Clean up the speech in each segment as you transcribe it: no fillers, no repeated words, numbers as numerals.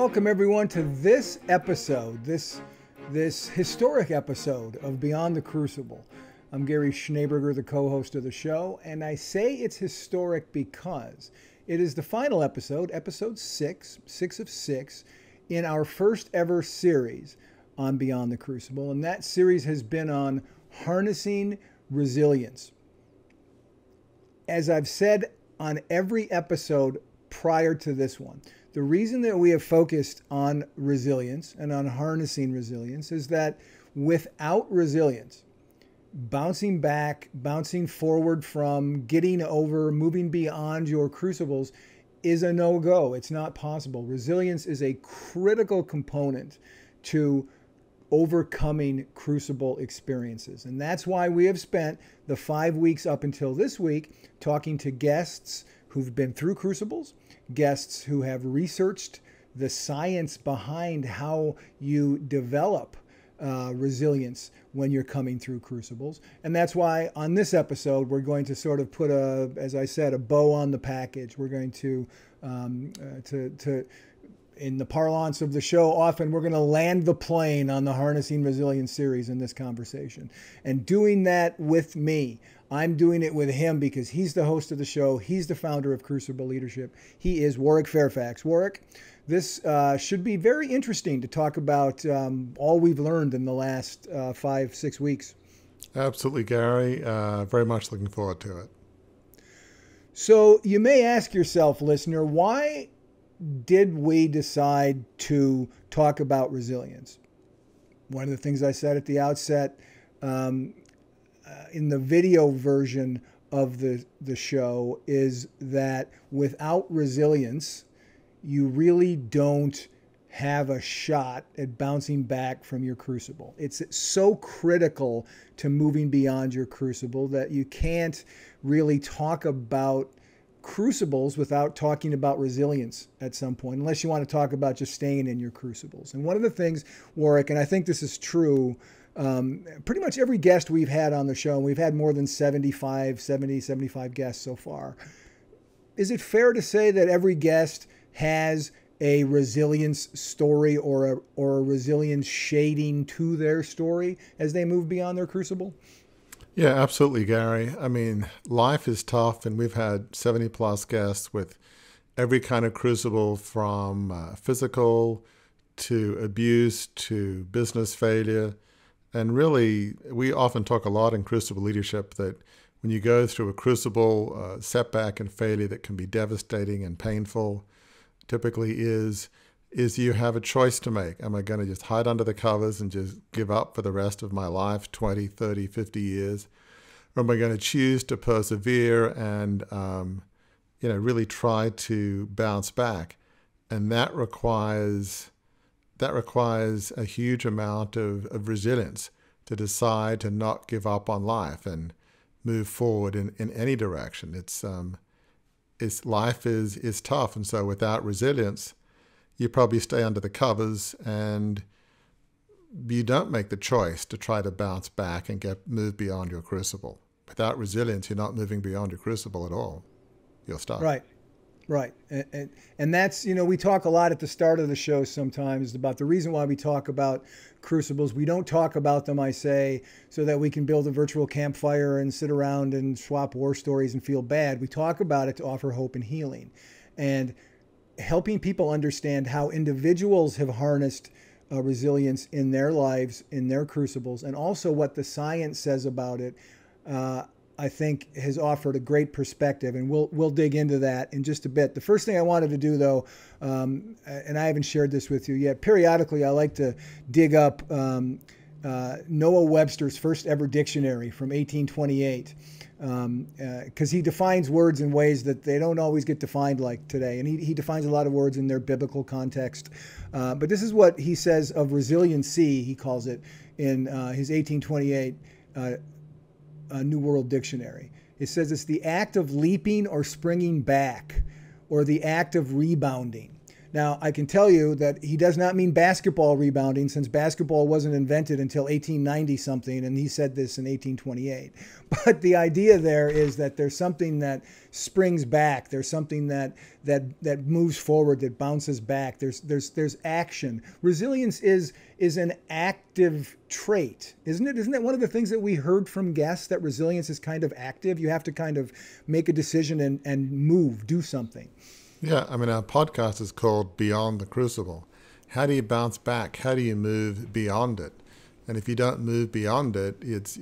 welcome everyone to this episode, this historic episode of Beyond the Crucible. I'm Gary Schneeberger, the co-host of the show, and I say it's historic because it is the final episode, episode 6 of 6, in our first ever series on Beyond the Crucible, and that series has been on harnessing resilience. As I've said on every episode prior to this one, the reason that we have focused on resilience and on harnessing resilience is that without resilience, bouncing back, bouncing forward from, getting over, moving beyond your crucibles is a no-go. It's not possible. Resilience is a critical component to overcoming crucible experiences. And that's why we have spent the 5 weeks up until this week talking to guests who've been through crucibles, guests who have researched the science behind how you develop resilience when you're coming through crucibles. And that's why on this episode, we're going to sort of put as I said, a bow on the package. We're going to in the parlance of the show, often we're going to land the plane on the Harnessing Resilience series in this conversation. And doing that with me, I'm doing it with him because he's the host of the show. He's the founder of Crucible Leadership. He is Warwick Fairfax. Warwick, this should be very interesting to talk about all we've learned in the last 5-6 weeks. Absolutely, Gary. Very much looking forward to it. So you may ask yourself, listener, why did we decide to talk about resilience? One of the things I said at the outset, in the video version of the show, is that without resilience, you really don't have a shot at bouncing back from your crucible. It's so critical to moving beyond your crucible that you can't really talk about crucibles without talking about resilience at some point, unless you want to talk about just staying in your crucibles. And one of the things, Warwick, and I think this is true, pretty much every guest we've had on the show, and we've had more than 75 guests so far. Is it fair to say that every guest has a resilience story or a resilience shading to their story as they move beyond their crucible? Yeah, absolutely, Gary. I mean, life is tough, and we've had 70 plus guests with every kind of crucible, from physical to abuse to business failure. And really, we often talk a lot in Crucible Leadership that when you go through a crucible, setback and failure that can be devastating and painful, typically is you have a choice to make. Am I going to just hide under the covers and just give up for the rest of my life, 20, 30, 50 years? Or am I going to choose to persevere and really try to bounce back? And that requires a huge amount of resilience to decide to not give up on life and move forward in any direction. Life is tough, and so without resilience, you probably stay under the covers and you don't make the choice to try to bounce back and move beyond your crucible. Without resilience, you're not moving beyond your crucible at all. You're stuck. Right. And that's, we talk a lot at the start of the show sometimes about the reason why we talk about crucibles. We don't talk about them, I say, so that we can build a virtual campfire and sit around and swap war stories and feel bad. We talk about it to offer hope and healing and helping people understand how individuals have harnessed resilience in their lives, in their crucibles, and also what the science says about it. I think has offered a great perspective, and we'll dig into that in just a bit. The first thing I wanted to do, though, and I haven't shared this with you yet, periodically I like to dig up Noah Webster's first ever dictionary from 1828, because he defines words in ways that they don't always get defined like today, and he defines a lot of words in their biblical context. But this is what he says of resiliency, he calls it, in his 1828 New World Dictionary. It says it's the act of leaping or springing back, or the act of rebounding, Now, I can tell you that he does not mean basketball rebounding, since basketball wasn't invented until 1890 something, and he said this in 1828. But the idea there is that there's something that springs back. There's something that moves forward, that bounces back. There's action. Resilience is an active trait, isn't it? Isn't that one of the things that we heard from guests, that resilience is kind of active? You have to kind of make a decision and move, do something. Yeah, I mean, our podcast is called Beyond the Crucible. How do you bounce back? How do you move beyond it? And if you don't move beyond it, it's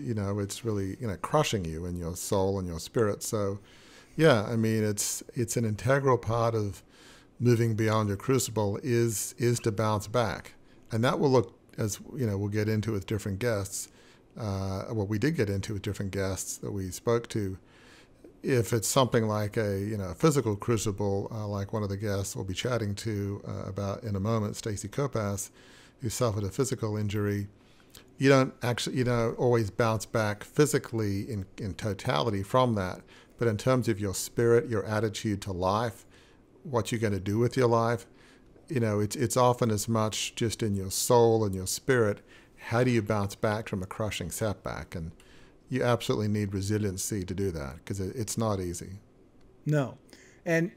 really, crushing you in your soul and your spirit. So, yeah, I mean, it's an integral part of moving beyond your crucible is to bounce back. And that will look, as we'll get into with different guests, we did get into with different guests that we spoke to. If it's something like a physical crucible, like one of the guests we'll be chatting to about in a moment, Stacey Copas, who suffered a physical injury, you don't actually always bounce back physically in totality from that, but in terms of your spirit, your attitude to life, what you're going to do with your life, it's often as much just in your soul and your spirit. How do you bounce back from a crushing setback? And you absolutely need resiliency to do that, because it's not easy. No. And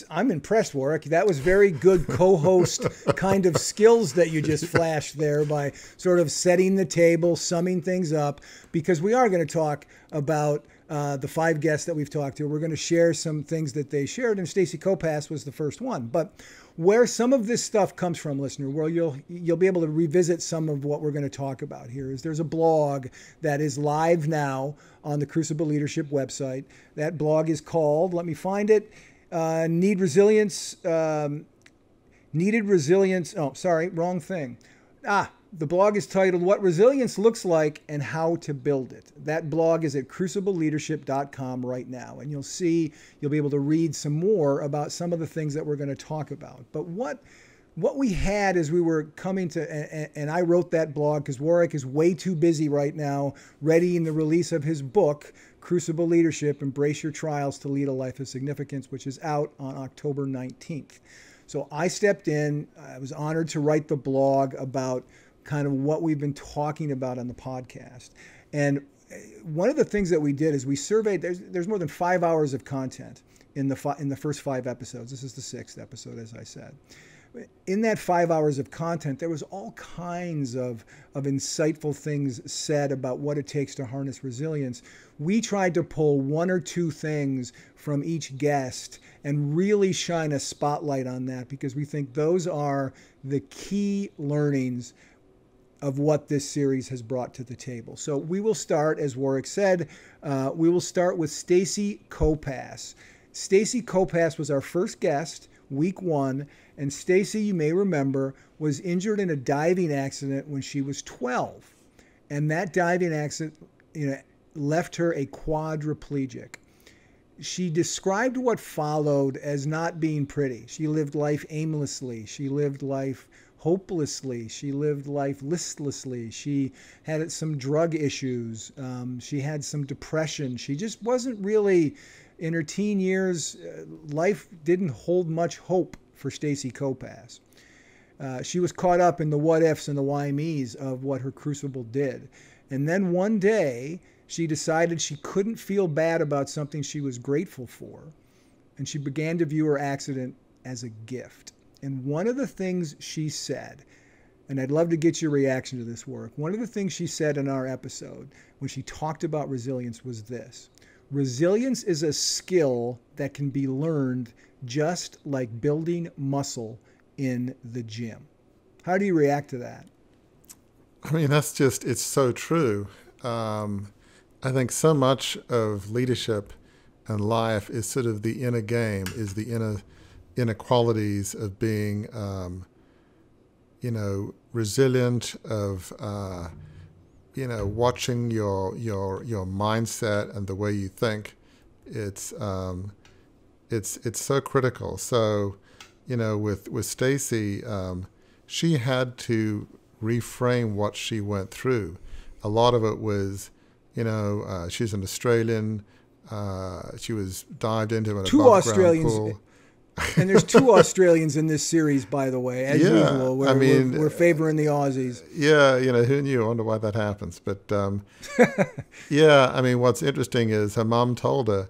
I'm impressed, Warwick. That was very good co-host kind of skills that you just flashed there, by sort of setting the table, summing things up, because we are going to talk about the 5 guests that we've talked to. We're going to share some things that they shared, and Stacey Copas was the first one. But where some of this stuff comes from, listener, where you'll be able to revisit some of what we're going to talk about here, is there's a blog that is live now on the Crucible Leadership website. That blog is called, let me find it, Needed Resilience. Oh, sorry, wrong thing. The blog is titled What Resilience Looks Like and How to Build It. That blog is at crucibleleadership.com right now. And you'll be able to read some more about some of the things that we're going to talk about. But what we had as we were coming to, and I wrote that blog because Warwick is way too busy right now readying the release of his book, Crucible Leadership, Embrace Your Trials to Lead a Life of Significance, which is out on October 19th. So I stepped in. I was honored to write the blog about kind of what we've been talking about on the podcast. And one of the things that we did is we surveyed, there's more than 5 hours of content in the first 5 episodes. This is the 6th episode, as I said. In that 5 hours of content, there was all kinds of insightful things said about what it takes to harness resilience. We tried to pull 1 or 2 things from each guest and really shine a spotlight on that, because we think those are the key learnings of what this series has brought to the table. So we will start, as Warwick said, we will start with Stacey Copas. Stacey Copas was our first guest, week 1, and Stacey, you may remember, was injured in a diving accident when she was 12. And that diving accident, left her a quadriplegic. She described what followed as not being pretty. She lived life aimlessly. She lived life hopelessly. She lived life listlessly. She had some drug issues. She had some depression. She just wasn't really, in her teen years, life didn't hold much hope for Stacey Copas. She was caught up in the what ifs and the why me's of what her crucible did. And then one day, she decided she couldn't feel bad about something she was grateful for. And she began to view her accident as a gift. And one of the things she said, and I'd love to get your reaction to this, work. One of the things she said in our episode when she talked about resilience was this: resilience is a skill that can be learned just like building muscle in the gym. How do you react to that? I mean, it's so true. I think so much of leadership and life is sort of the inner game, is the inner qualities of being, resilient, of, watching your mindset and the way you think. It's so critical. So, with Stacey, she had to reframe what she went through. A lot of it was, she's an Australian. She was dived into an above ground pool. And there's two Australians in this series, by the way, as usual. We're favoring the Aussies. Yeah, who knew? I wonder why that happens. But yeah, I mean, what's interesting is her mom told her,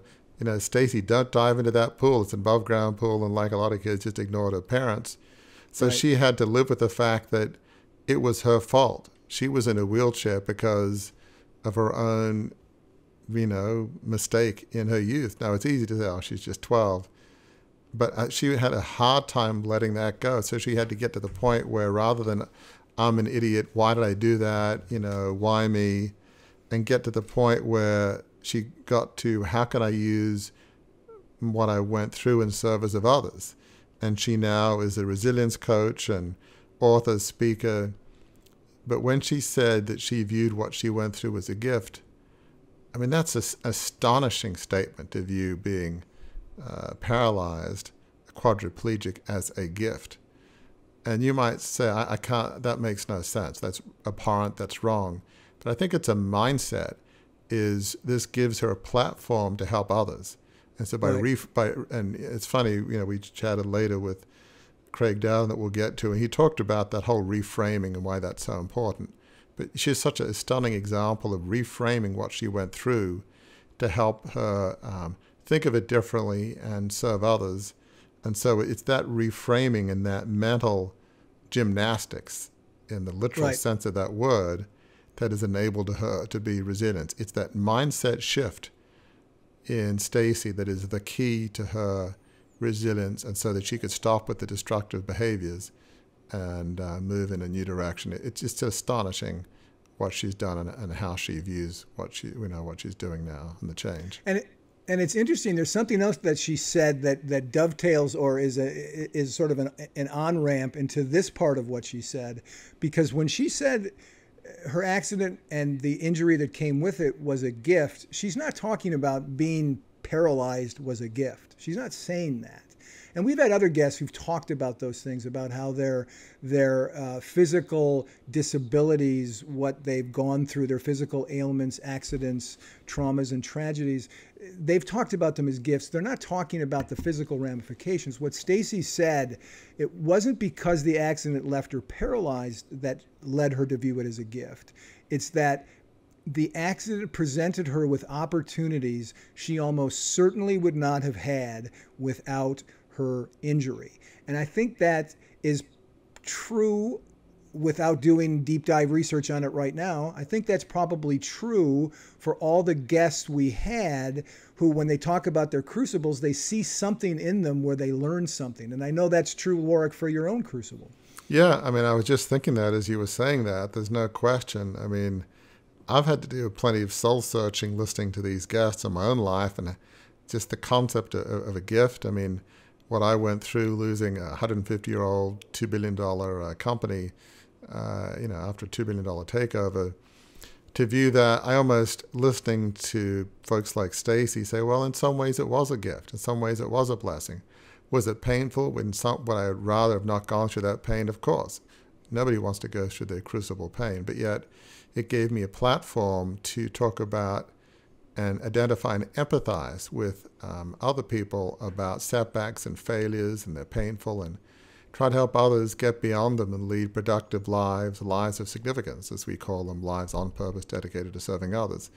Stacey, don't dive into that pool. It's an above ground pool, and like a lot of kids, just ignored her parents. So she had to live with the fact that it was her fault. She was in a wheelchair because of her own, mistake in her youth. Now, it's easy to say, oh, she's just 12. But she had a hard time letting that go. So she had to get to the point where rather than, I'm an idiot, why did I do that? Why me? And get to the point where she got to, how can I use what I went through in service of others? And she now is a resilience coach and author, speaker. But when she said that she viewed what she went through as a gift, I mean, that's an astonishing statement of you being paralyzed, quadriplegic, as a gift. And you might say, I can't, that makes no sense. That's abhorrent, that's wrong. But I think it's a mindset, is this gives her a platform to help others. And so and it's funny, we chatted later with Craig Dowden that we'll get to, and he talked about that whole reframing and why that's so important. But she's such a stunning example of reframing what she went through to help her think of it differently and serve others. And so it's that reframing and that mental gymnastics in the literal sense of that word that has enabled her to be resilient. It's that mindset shift in Stacey that is the key to her resilience, and so that she could stop with the destructive behaviors and move in a new direction. It's just astonishing what she's done and how she views what she's doing now and the change. And it's interesting. There's something else that she said that dovetails or is sort of an on-ramp into this part of what she said, because when she said her accident and the injury that came with it was a gift, she's not talking about being paralyzed was a gift. She's not saying that. And we've had other guests who've talked about those things, about how their physical disabilities, what they've gone through, their physical ailments, accidents, traumas, and tragedies, they've talked about them as gifts. They're not talking about the physical ramifications. What Stacey said, it wasn't because the accident left her paralyzed that led her to view it as a gift. It's that the accident presented her with opportunities she almost certainly would not have had without her injury. And I think that is true without doing deep dive research on it right now. I think that's probably true for all the guests we had who, when they talk about their crucibles, they see something in them where they learn something. And I know that's true, Warwick, for your own crucible. Yeah, I mean, I was just thinking that as you were saying that. There's no question. I mean, I've had to do plenty of soul searching listening to these guests in my own life, and just the concept of a gift. I mean, what I went through losing a 150-year-old, $2 billion company, after a $2 billion takeover, to view that, I almost, listening to folks like Stacey say, well, in some ways it was a gift. In some ways it was a blessing. Was it painful? Would I rather have not gone through that pain? Of course. Nobody wants to go through the crucible pain, but yet it gave me a platform to talk about and identify and empathize with other people about setbacks and failures, and they're painful, and try to help others get beyond them and lead productive lives, lives of significance, as we call them, lives on purpose dedicated to serving others.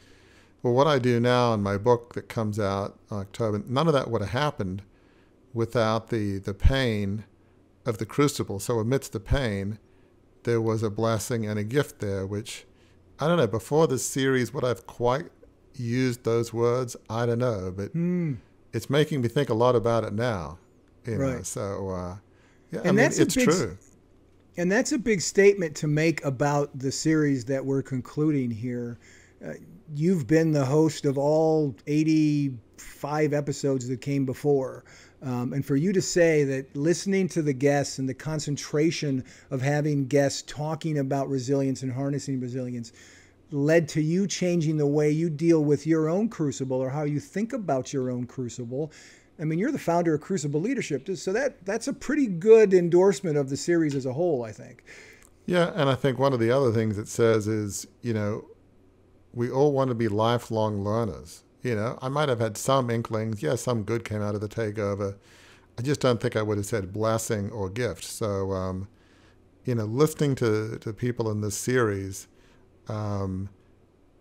Well, what I do now in my book that comes out in October, none of that would have happened without the pain of the crucible. So amidst the pain, there was a blessing and a gift there, which, I don't know, before this series, would I've quite used those words? I don't know, but it's making me think a lot about it now. Right. So, yeah, and it's true. And that's a big statement to make about the series that we're concluding here. You've been the host of all 85 episodes that came before. And for you to say that listening to the guests and the concentration of having guests talking about resilience and harnessing resilience led to you changing the way you deal with your own crucible, or how you think about your own crucible. I mean, you're the founder of Crucible Leadership, so that's a pretty good endorsement of the series as a whole, I think. Yeah, and I think one of the other things it says is, we all want to be lifelong learners. I might have had some inklings. Yeah, some good came out of the takeover. I just don't think I would have said blessing or gift. So, listening to people in this series,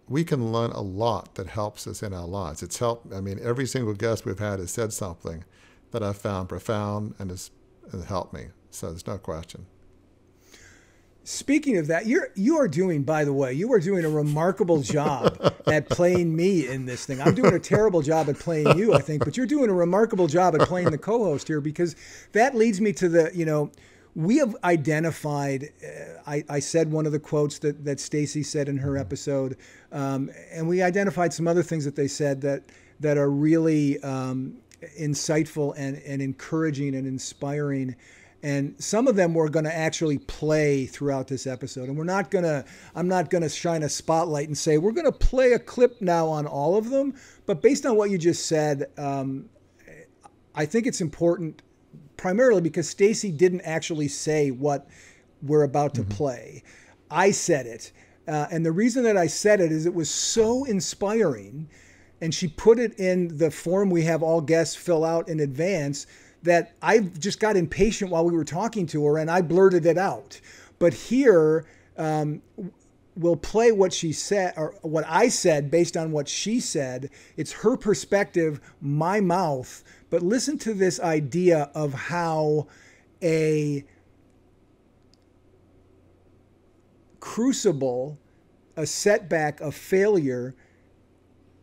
we can learn a lot that helps us in our lives. It's helped. I mean, every single guest we've had has said something that I've found profound and has helped me. So there's no question. Speaking of that, you are doing, by the way, you are doing a remarkable job at playing me in this thing. I'm doing a terrible job at playing you, I think, but you're doing a remarkable job at playing the co-host here, because that leads me to the, we have identified, I said one of the quotes that Stacey said in her episode, and we identified some other things that they said that are really insightful and encouraging and inspiring. And some of them we're going to actually play throughout this episode. And I'm not going to shine a spotlight and say, we're going to play a clip now on all of them. But based on what you just said, I think it's important primarily because Stacey didn't actually say what we're about to play. I said it. And the reason that I said it is it was so inspiring. And she put it in the form we have all guests fill out in advance, that I just got impatient while we were talking to her and I blurted it out. But here, we'll play what she said, or what I said based on what she said. It's her perspective, my mouth. But listen to this idea of how a crucible, a setback, a failure,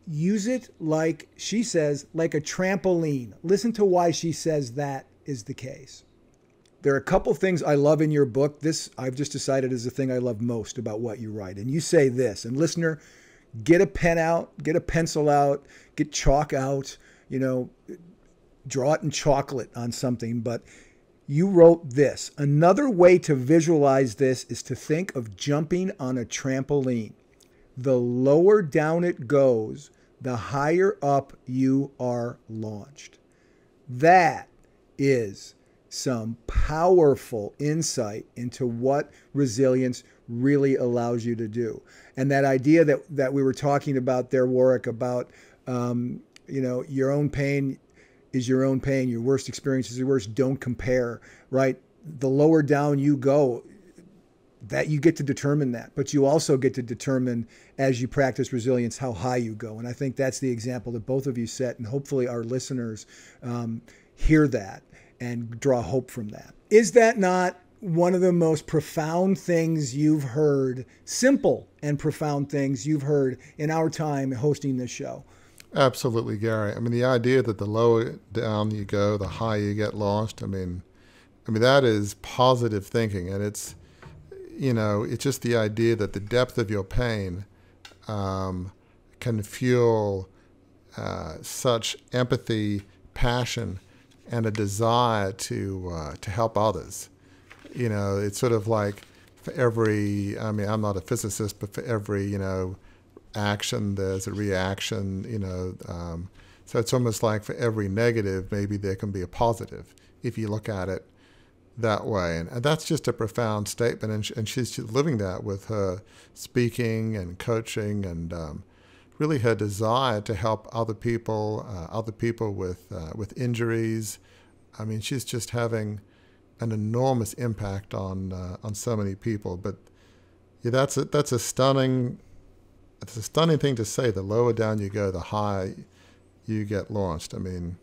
use it, like she says, like a trampoline. Listen to why she says that is the case. There are a couple things I love in your book. This, I've just decided, is the thing I love most about what you write. And you say this, and listener, get a pen out, get a pencil out, get chalk out, draw it in chocolate on something. But you wrote this: another way to visualize this is to think of jumping on a trampoline. The lower down it goes, the higher up you are launched. That is some powerful insight into what resilience really allows you to do. And that idea that we were talking about there, Warwick, about, your own pain is your own pain. Your worst experience is your worst. Don't compare, right? The lower down you go, that you get to determine that, but you also get to determine, as you practice resilience, how high you go. And I think that's the example that both of you set, and hopefully our listeners hear that and draw hope from that. Is that not one of the most profound things you've heard, simple and profound things you've heard in our time hosting this show? Absolutely, Gary. I mean, the idea that the lower down you go, the higher you get launched, I mean, that is positive thinking, and it's just the idea that the depth of your pain can fuel such empathy, passion, and a desire to help others. It's sort of like for every, I'm not a physicist, but for every, action, there's a reaction, so it's almost like for every negative, maybe there can be a positive if you look at it that way. And that's just a profound statement. And she's living that with her speaking and coaching and really her desire to help other people with injuries. I mean, she's just having an enormous impact on so many people. But yeah, that's a stunning thing to say. The lower down you go, the higher you get launched. I mean,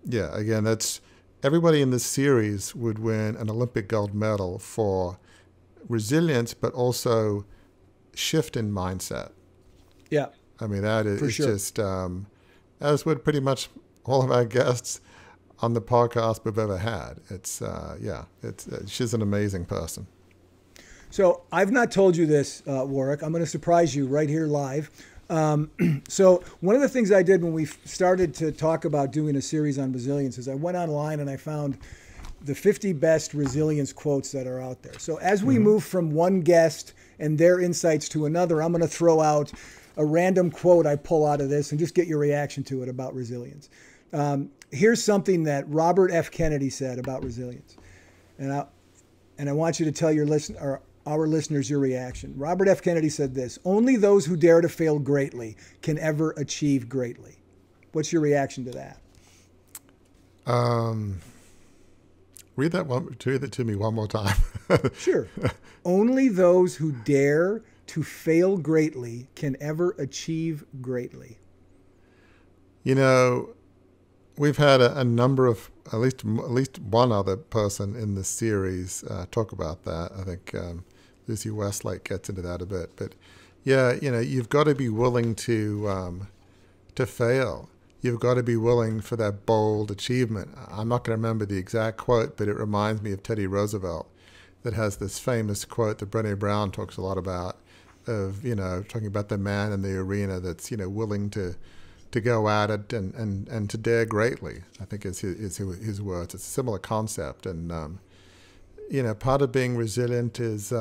yeah, again, that's, everybody in this series would win an Olympic gold medal for resilience, but also shift in mindset. Yeah. I mean, that is sure. just, as would pretty much all of our guests on the podcast we've ever had. It's, she's an amazing person. So I've not told you this, Warwick. I'm going to surprise you right here live. So one of the things I did when we started to talk about doing a series on resilience is I went online and I found the 50 best resilience quotes that are out there. So as we move from one guest and their insights to another, I'm going to throw out a random quote I pull out of this and just get your reaction to it about resilience. Here's something that Robert F. Kennedy said about resilience. And I want you to tell our listeners your reaction. Robert F. Kennedy said this: only those who dare to fail greatly can ever achieve greatly. What's your reaction to that? Read that to me one more time. Sure. Only those who dare to fail greatly can ever achieve greatly. You know, we've had a number of, at least one other person in this series talk about that. I think Lucy Westlake gets into that a bit. But yeah, you know, you've got to be willing to fail. You've got to be willing for that bold achievement. I'm not going to remember the exact quote, but it reminds me of Teddy Roosevelt, that has this famous quote that Brené Brown talks a lot about, of, you know, talking about the man in the arena that's, you know, willing to go at it and to dare greatly, I think is his words. It's a similar concept. And, you know, part of being resilient is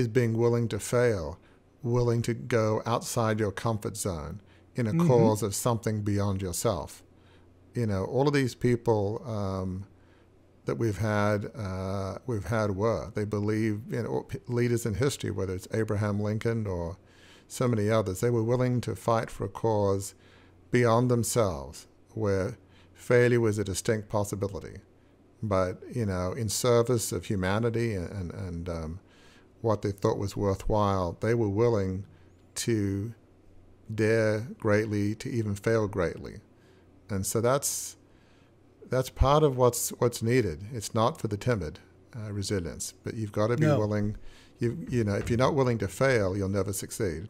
being willing to fail, willing to go outside your comfort zone in a cause of something beyond yourself. You know, all of these people that we've had were, they believe, you know, leaders in history, whether it's Abraham Lincoln or so many others, they were willing to fight for a cause beyond themselves, where failure was a distinct possibility. But, you know, in service of humanity and what they thought was worthwhile, they were willing to dare greatly, to even fail greatly. And so that's part of what's needed. It's not for the timid, resilience, but you've got to be willing. You know, if you're not willing to fail, you'll never succeed.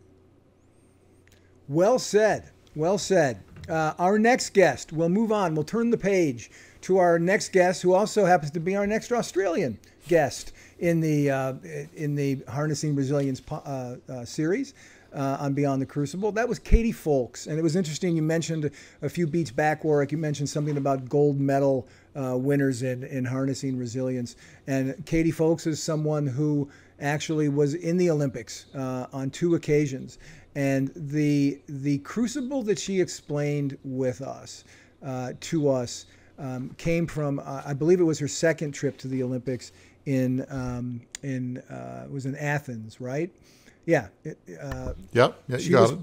Well said. Well said. Our next guest, we'll move on. We'll turn the page to our next guest, who also happens to be our next Australian guest in the Harnessing Resilience series on Beyond the Crucible. That was Katie Foulkes. And it was interesting, you mentioned a few beats back, Warwick, you mentioned something about gold medal winners in Harnessing Resilience. And Katie Foulkes is someone who actually was in the Olympics on 2 occasions. And the crucible that she explained with us, to us, came from, I believe it was her second trip to the Olympics it was in Athens, right? Yeah. Yeah, you got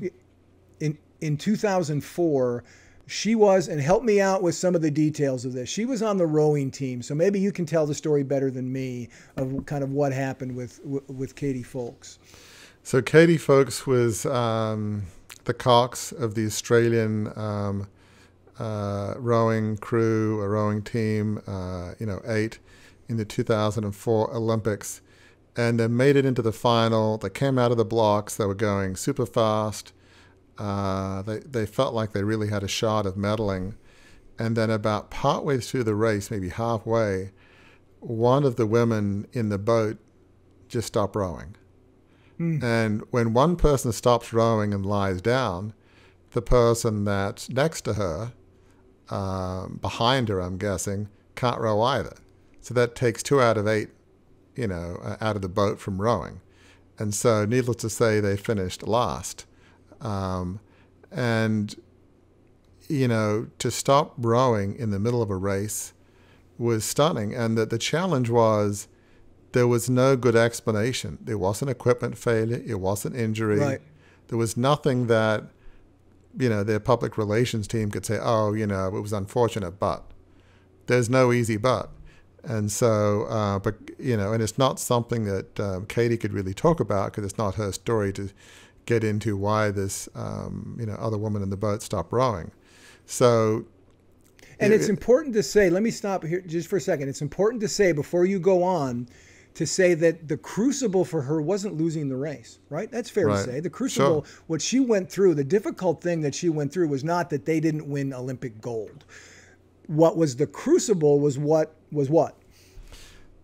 it. In 2004, she was, and help me out with some of the details of this, she was on the rowing team. So maybe you can tell the story better than me of kind of what happened with Katie Foulkes. So Katie Foulkes was the cox of the Australian rowing crew, a rowing team, 8 in the 2004 Olympics. And they made it into the final. They came out of the blocks. They were going super fast. They felt like they really had a shot of medaling. And then about partway through the race, maybe halfway, one of the women in the boat just stopped rowing. And when one person stops rowing and lies down, the person that's next to her, behind her, I'm guessing, can't row either. So that takes 2 out of 8, out of the boat from rowing. And so needless to say, they finished last. And, to stop rowing in the middle of a race was stunning. And the challenge was there was no good explanation. There wasn't equipment failure. It wasn't injury. Right. There was nothing that, their public relations team could say, oh, it was unfortunate, but. There's no easy but. And so, and it's not something that Katie could really talk about because it's not her story to get into why this, other woman in the boat stopped rowing. So, and it's important to say, let me stop here just for a second. It's important to say before you go on to say that the crucible for her wasn't losing the race, right? That's fair to say. The crucible, sure. What she went through, the difficult thing that she went through was not that they didn't win Olympic gold. What was the crucible was what?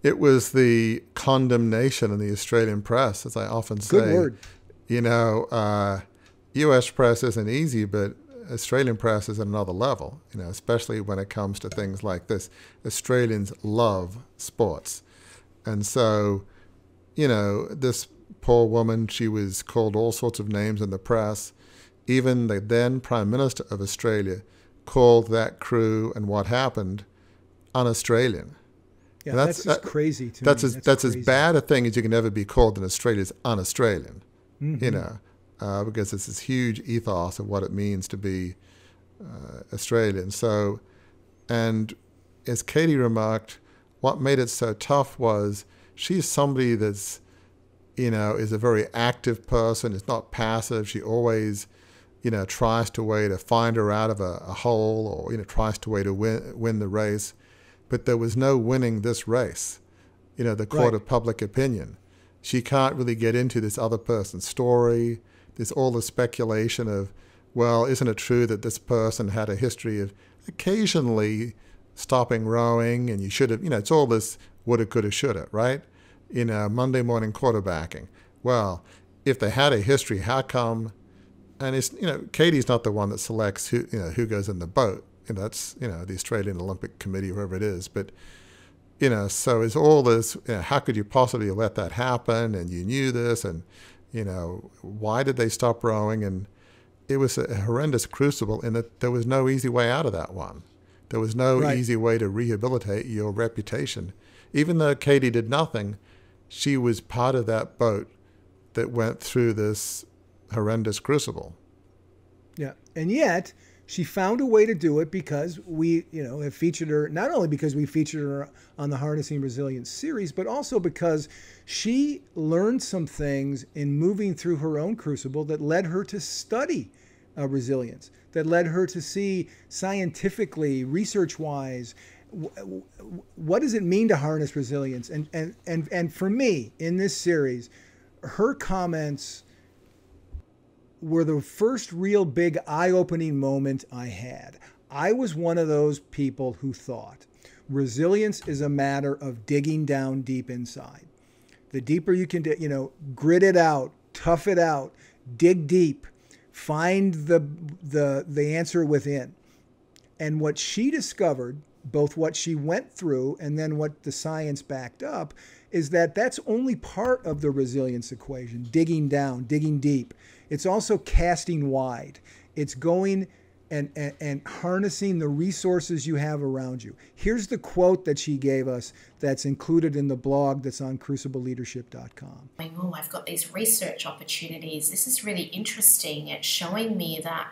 It was the condemnation in the Australian press, as I often say. Good word. U.S. press isn't easy, but Australian press is at another level, especially when it comes to things like this. Australians love sports. And so, this poor woman, she was called all sorts of names in the press. Even the then Prime Minister of Australia called that crew and what happened un-Australian. Yeah, that's just crazy to me. That's as bad a thing as you can ever be called in Australia is un-Australian, because it's this huge ethos of what it means to be Australian. So, and as Katie remarked, what made it so tough was she's somebody that's, is a very active person. It's not passive. She always, tries to way to find her out of a hole, or, tries to way to win the race. But there was no winning this race, the court of public opinion. She can't really get into this other person's story. There's all the speculation of, well, isn't it true that this person had a history of occasionally stopping rowing, and you should have, it's all this woulda, coulda, shoulda, right? Monday morning quarterbacking. Well, if they had a history, how come? And it's, Katie's not the one that selects who goes in the boat. That's, the Australian Olympic Committee, whoever it is. But, so it's all this, how could you possibly let that happen? And you knew this, and, why did they stop rowing? And it was a horrendous crucible in that there was no easy way out of that one. There was no easy way to rehabilitate your reputation. Even though Katie did nothing, she was part of that boat that went through this horrendous crucible. Yeah. And yet she found a way to do it because we, have featured her, not only because we featured her on the Harnessing Resilience series, but also because she learned some things in moving through her own crucible that led her to study resilience, that led her to see scientifically, research-wise, what does it mean to harness resilience? And for me, in this series, her comments were the first real big eye-opening moment I had. I was one of those people who thought resilience is a matter of digging down deep inside. The deeper you can, grit it out, tough it out, dig deep, find the answer within. And what she discovered, both what she went through and then what the science backed up, is that that's only part of the resilience equation, digging down, digging deep. It's also casting wide. It's going and harnessing the resources you have around you. Here's the quote that she gave us that's included in the blog that's on crucibleleadership.com. Oh, I've got these research opportunities. This is really interesting. It's showing me that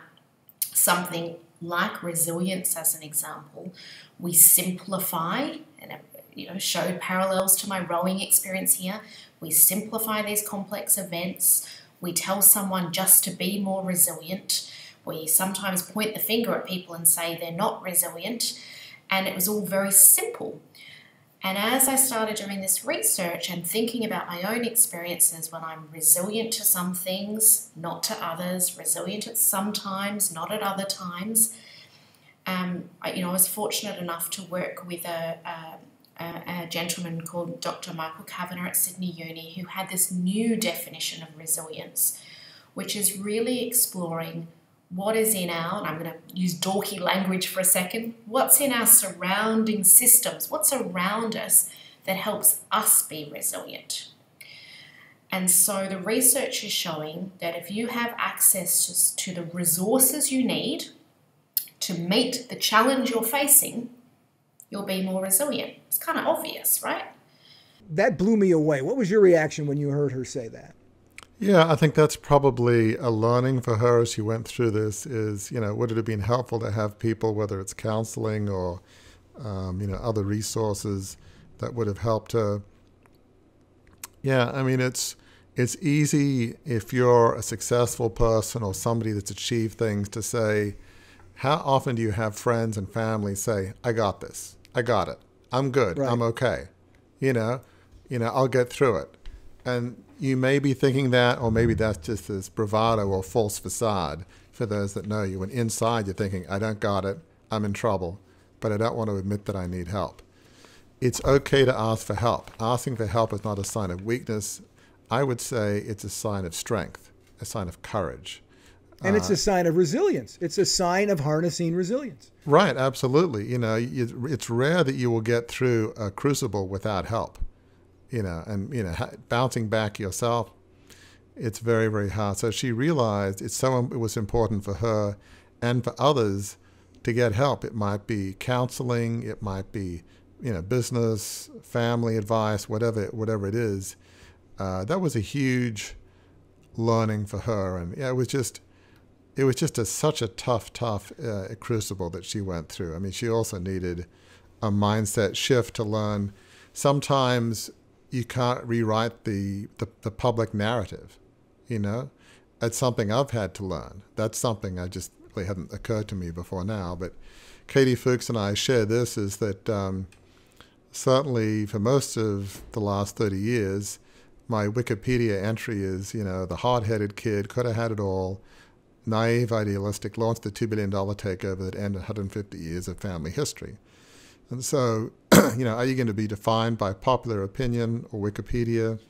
something like resilience, as an example, we simplify, and showed parallels to my rowing experience here. We simplify these complex events. We tell someone just to be more resilient. We sometimes point the finger at people and say they're not resilient, and it was all very simple. And as I started doing this research and thinking about my own experiences when I'm resilient to some things, not to others, resilient at some times, not at other times, I was fortunate enough to work with a gentleman called Dr. Michael Kavanagh at Sydney Uni, who had this new definition of resilience, which is really exploring what is in our, and I'm going to use dorky language for a second, what's in our surrounding systems, what's around us that helps us be resilient. And so the research is showing that if you have access to the resources you need to meet the challenge you're facing, you'll be more resilient. It's kind of obvious, right? That blew me away. What was your reaction when you heard her say that? Yeah, I think that's probably a learning for her as she went through this is, would it have been helpful to have people, whether it's counseling or, other resources that would have helped her. Yeah, I mean, it's easy if you're a successful person or somebody that's achieved things to say, how often do you have friends and family say, I got this, I got it, I'm good, right. I'm okay, I'll get through it. And you may be thinking that, or maybe that's just this bravado or false facade for those that know you. When inside you're thinking, I don't got it, I'm in trouble, but I don't want to admit that I need help. It's okay to ask for help. Asking for help is not a sign of weakness. I would say it's a sign of strength, a sign of courage. And it's a sign of resilience. It's a sign of harnessing resilience. Right, absolutely. It's rare that you will get through a crucible without help. Bouncing back yourself, it's very, very hard. So she realized it was important for her and for others to get help. It might be counseling, it might be, business, family advice, whatever it is. That was a huge learning for her, and it was just such a tough crucible that she went through. I mean, she also needed a mindset shift to learn sometimes you can't rewrite the public narrative, you know? That's something I've had to learn. That's something I just really hadn't occurred to me before now. But Katie Foulkes and I share this, is that certainly for most of the last 30 years, my Wikipedia entry is, you know, the hard-headed kid, could have had it all, naive, idealistic, launched the $2 billion takeover that ended 150 years of family history. And so, you know, are you going to be defined by popular opinion or Wikipedia?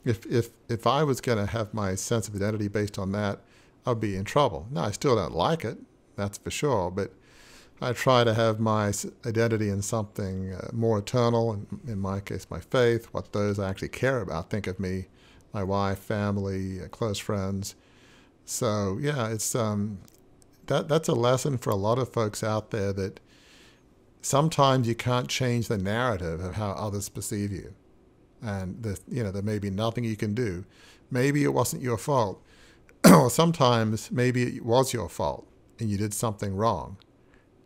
If I was going to have my sense of identity based on that, I'd be in trouble. Now, I still don't like it, that's for sure, but I try to have my identity in something more eternal, in my case, my faith, what those I actually care about think of me, my wife, family, close friends. So, yeah, it's that's a lesson for a lot of folks out there, that sometimes you can't change the narrative of how others perceive you. And, there may be nothing you can do. Maybe it wasn't your fault. Or sometimes maybe it was your fault and you did something wrong.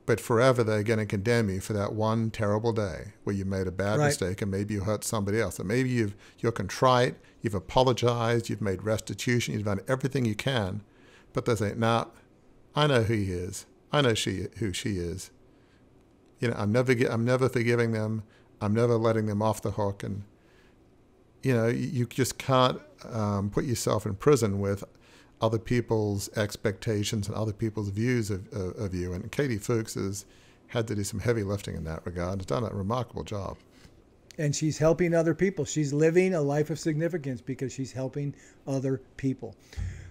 But forever they're going to condemn you for that one terrible day where you made a bad mistake and maybe you hurt somebody else. And maybe you're contrite, you've apologized, you've made restitution, you've done everything you can. But they say, "No, I know who he is. I know who she is. You know, I'm never forgiving them. I'm never letting them off the hook." And, you know, you just can't put yourself in prison with other people's expectations and other people's views of you. And Katie Foulkes has had to do some heavy lifting in that regard. Has done a remarkable job. And she's helping other people. She's living a life of significance because she's helping other people.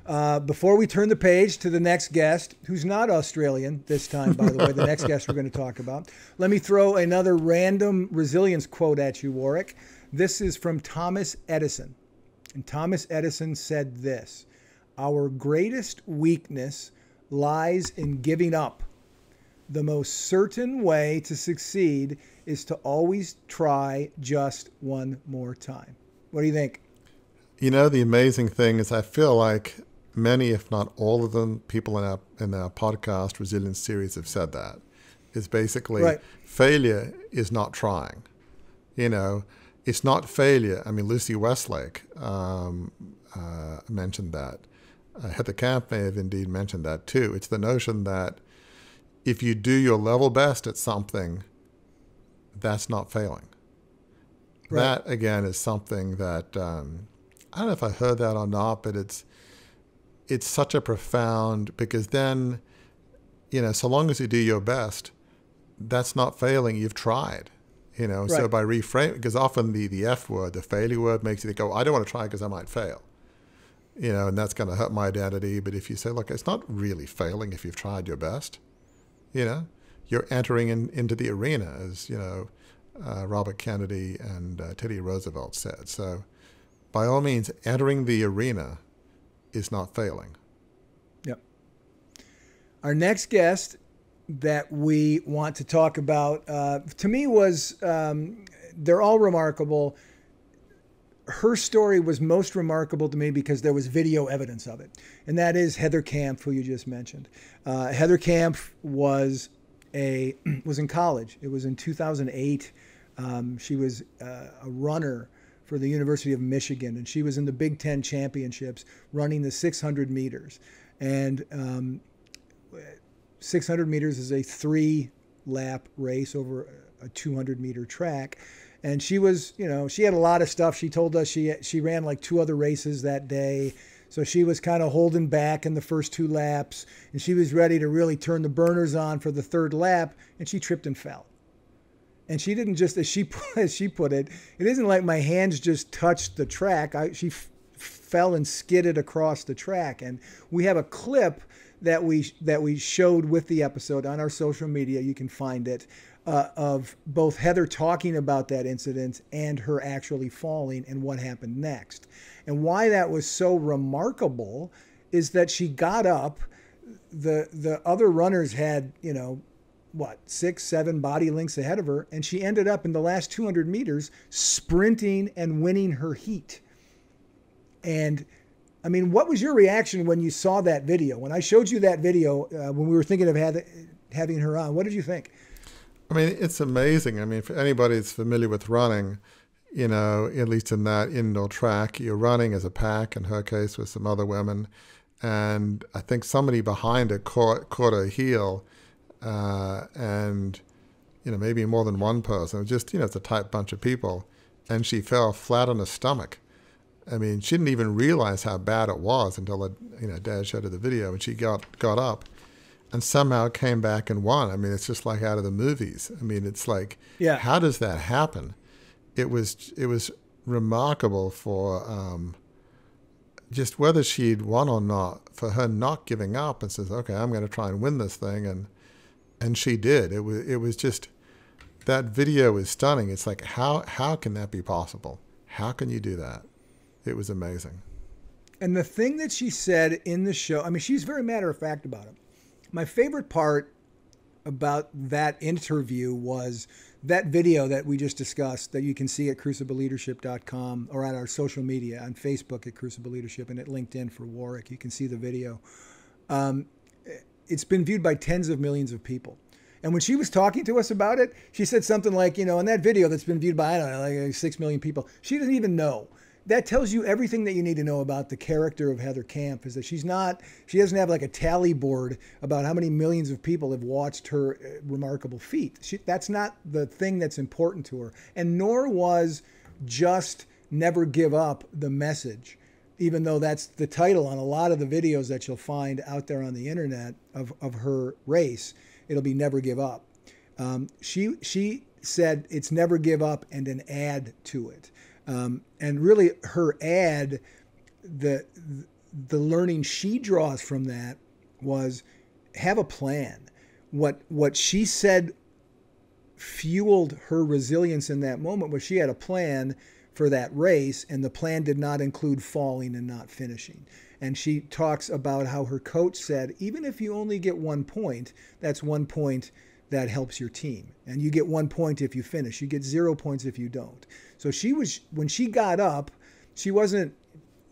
Before we turn the page to the next guest, who's not Australian this time, by the way, the next guest we're going to talk about, let me throw another random resilience quote at you, Warwick. This is from Thomas Edison. And Thomas Edison said this: "Our greatest weakness lies in giving up. The most certain way to succeed is to always try just one more time." What do you think? You know, the amazing thing is I feel like many, if not all of them, people in our podcast Resilience series have said that. Is basically failure is not trying. You know, it's not failure. I mean, Lucy Westlake mentioned that. Heather Kampf may have indeed mentioned that too. It's the notion that if you do your level best at something, that's not failing. Right. That, again, is something that, I don't know if I heard that or not, but it's such a profound, because then, you know, so long as you do your best, that's not failing, you've tried. You know, so by reframing, because often the F word, the failure word, makes you think, oh, I don't want to try because I might fail. You know, and that's going to hurt my identity. But if you say, look, it's not really failing if you've tried your best. You know, you're entering into the arena, as, you know, Robert Kennedy and Teddy Roosevelt said. So by all means, entering the arena is not failing. Yep. Our next guest that we want to talk about, to me, was, they're all remarkable. Her story was most remarkable to me because there was video evidence of it. And that is Heather Kampf, who you just mentioned. Heather Kampf was in college. It was in 2008. She was a runner for the University of Michigan, and she was in the Big Ten championships running the 600 meters. And 600 meters is a 3-lap race over a 200-meter track. And she was, you know, she had a lot of stuff. She told us she ran like 2 other races that day. So she was kind of holding back in the first 2 laps. And she was ready to really turn the burners on for the 3rd lap. And she tripped and fell. And she didn't just, as she put it, it isn't like my hands just touched the track. She fell and skidded across the track. And we have a clip that we showed with the episode on our social media. You can find it. Of both Heather talking about that incident and her actually falling and what happened next. And why that was so remarkable is that she got up. The other runners had, you know, 6, 7 body lengths ahead of her, and she ended up in the last 200 meters sprinting and winning her heat. And I mean, what was your reaction when you saw that video? When I showed you that video, when we were thinking of having her on, what did you think? I mean, it's amazing. I mean, for anybody that's familiar with running, you know, at least in that indoor track, you're running as a pack, in her case with some other women. And I think somebody behind her caught her heel, and, you know, maybe more than one person. It was just, you know, it's a tight bunch of people. And she fell flat on her stomach. I mean, she didn't even realize how bad it was until, you know, Dad showed her the video, and she got up and somehow came back and won. I mean, it's just like out of the movies. I mean, it's like, Yeah. how does that happen? It was remarkable for just whether she'd won or not, for her not giving up and says, okay, I'm going to try and win this thing. And she did. It was just, that video is stunning. It's like, how can that be possible? How can you do that? It was amazing. And the thing that she said in the show, I mean, she's very matter of fact about it. My favorite part about that interview was that video that we just discussed that you can see at crucibleleadership.com or at our social media on Facebook at Crucible Leadership and at LinkedIn for Warwick. You can see the video. It's been viewed by tens of millions of people. And when she was talking to us about it, she said something like, you know, in that video that's been viewed by, I don't know, like 6 million people, she doesn't even know. That tells you everything that you need to know about the character of Heather Kampf, is that she doesn't have like a tally board about how many millions of people have watched her remarkable feat. That's not the thing that's important to her. And nor was just never give up the message, even though that's the title on a lot of the videos that you'll find out there on the internet of her race. It'll be never give up. She said it's never give up and an add to it. And really her ad, the learning she draws from that was have a plan. What she said fueled her resilience in that moment was she had a plan for that race, and the plan did not include falling and not finishing. And she talks about how her coach said, even if you only get 1 point, that's 1 point that helps your team. And you get 1 point if you finish. You get 0 points if you don't. So when she got up, she wasn't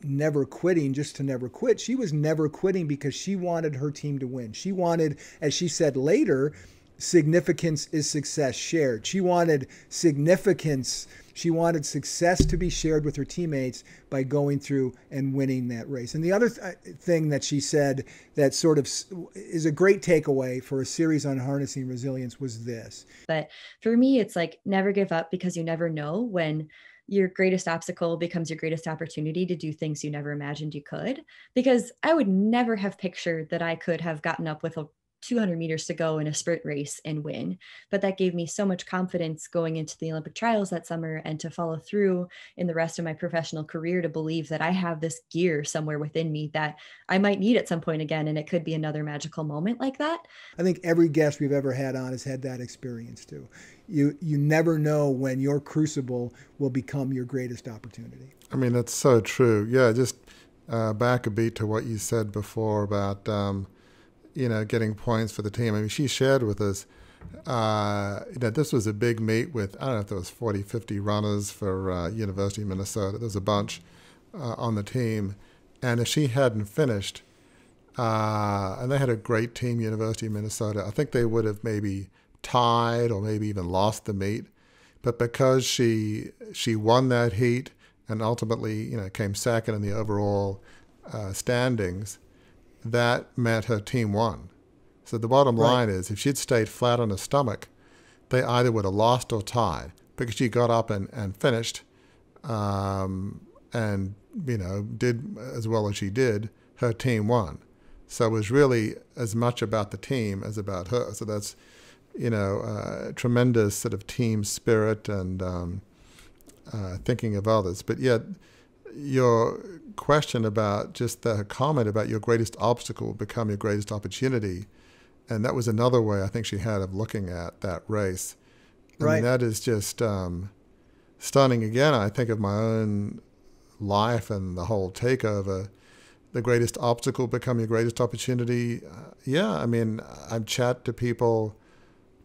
never quitting just to never quit. She was never quitting because she wanted her team to win. She wanted, as she said later, significance is success shared. She wanted significance. She wanted success to be shared with her teammates by going through and winning that race. And the other thing that she said that sort of is a great takeaway for a series on harnessing resilience was this. But for me, it's like never give up, because you never know when your greatest obstacle becomes your greatest opportunity to do things you never imagined you could. Because I would never have pictured that I could have gotten up with a 200 meters to go in a sprint race and win. But that gave me so much confidence going into the Olympic trials that summer and to follow through in the rest of my professional career, to believe that I have this gear somewhere within me that I might need at some point again. And it could be another magical moment like that. I think every guest we've ever had on has had that experience too. You never know when your crucible will become your greatest opportunity. I mean, that's so true. Yeah, just back a beat to what you said before about getting points for the team. I mean, she shared with us that this was a big meet with, I don't know if there was 40, 50 runners for University of Minnesota. There was a bunch on the team. And if she hadn't finished, and they had a great team, University of Minnesota, I think they would have maybe tied or maybe even lost the meet. But because she won that heat and ultimately, came second in the overall standings, that meant her team won. So the bottom line is, if she'd stayed flat on her stomach, they either would have lost or tied. Because she got up and finished, and did as well as she did, her team won. So it was really as much about the team as about her. So that's tremendous sort of team spirit and thinking of others. But yet, your question about just the comment about your greatest obstacle will become your greatest opportunity, and that was another way I think she had of looking at that race. I mean, that is just stunning. Again, I think of my own life and the whole takeover. The greatest obstacle become your greatest opportunity. I mean, I've chat to people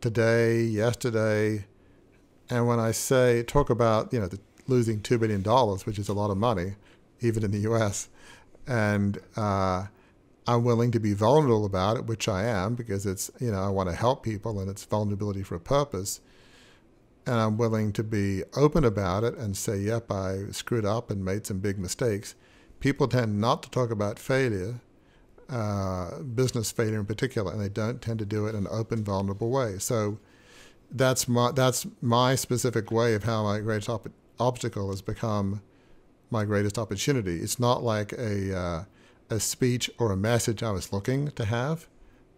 today, yesterday, and when I talk about losing $2 billion, which is a lot of money, even in the U.S., and I'm willing to be vulnerable about it, which I am, because it's, I want to help people and it's vulnerability for a purpose. And I'm willing to be open about it and say, yep, I screwed up and made some big mistakes. People tend not to talk about failure, business failure in particular, and they don't tend to do it in an open, vulnerable way. So that's my specific way of how my greatest obstacle has become my greatest opportunity. It's not like a speech or a message I was looking to have,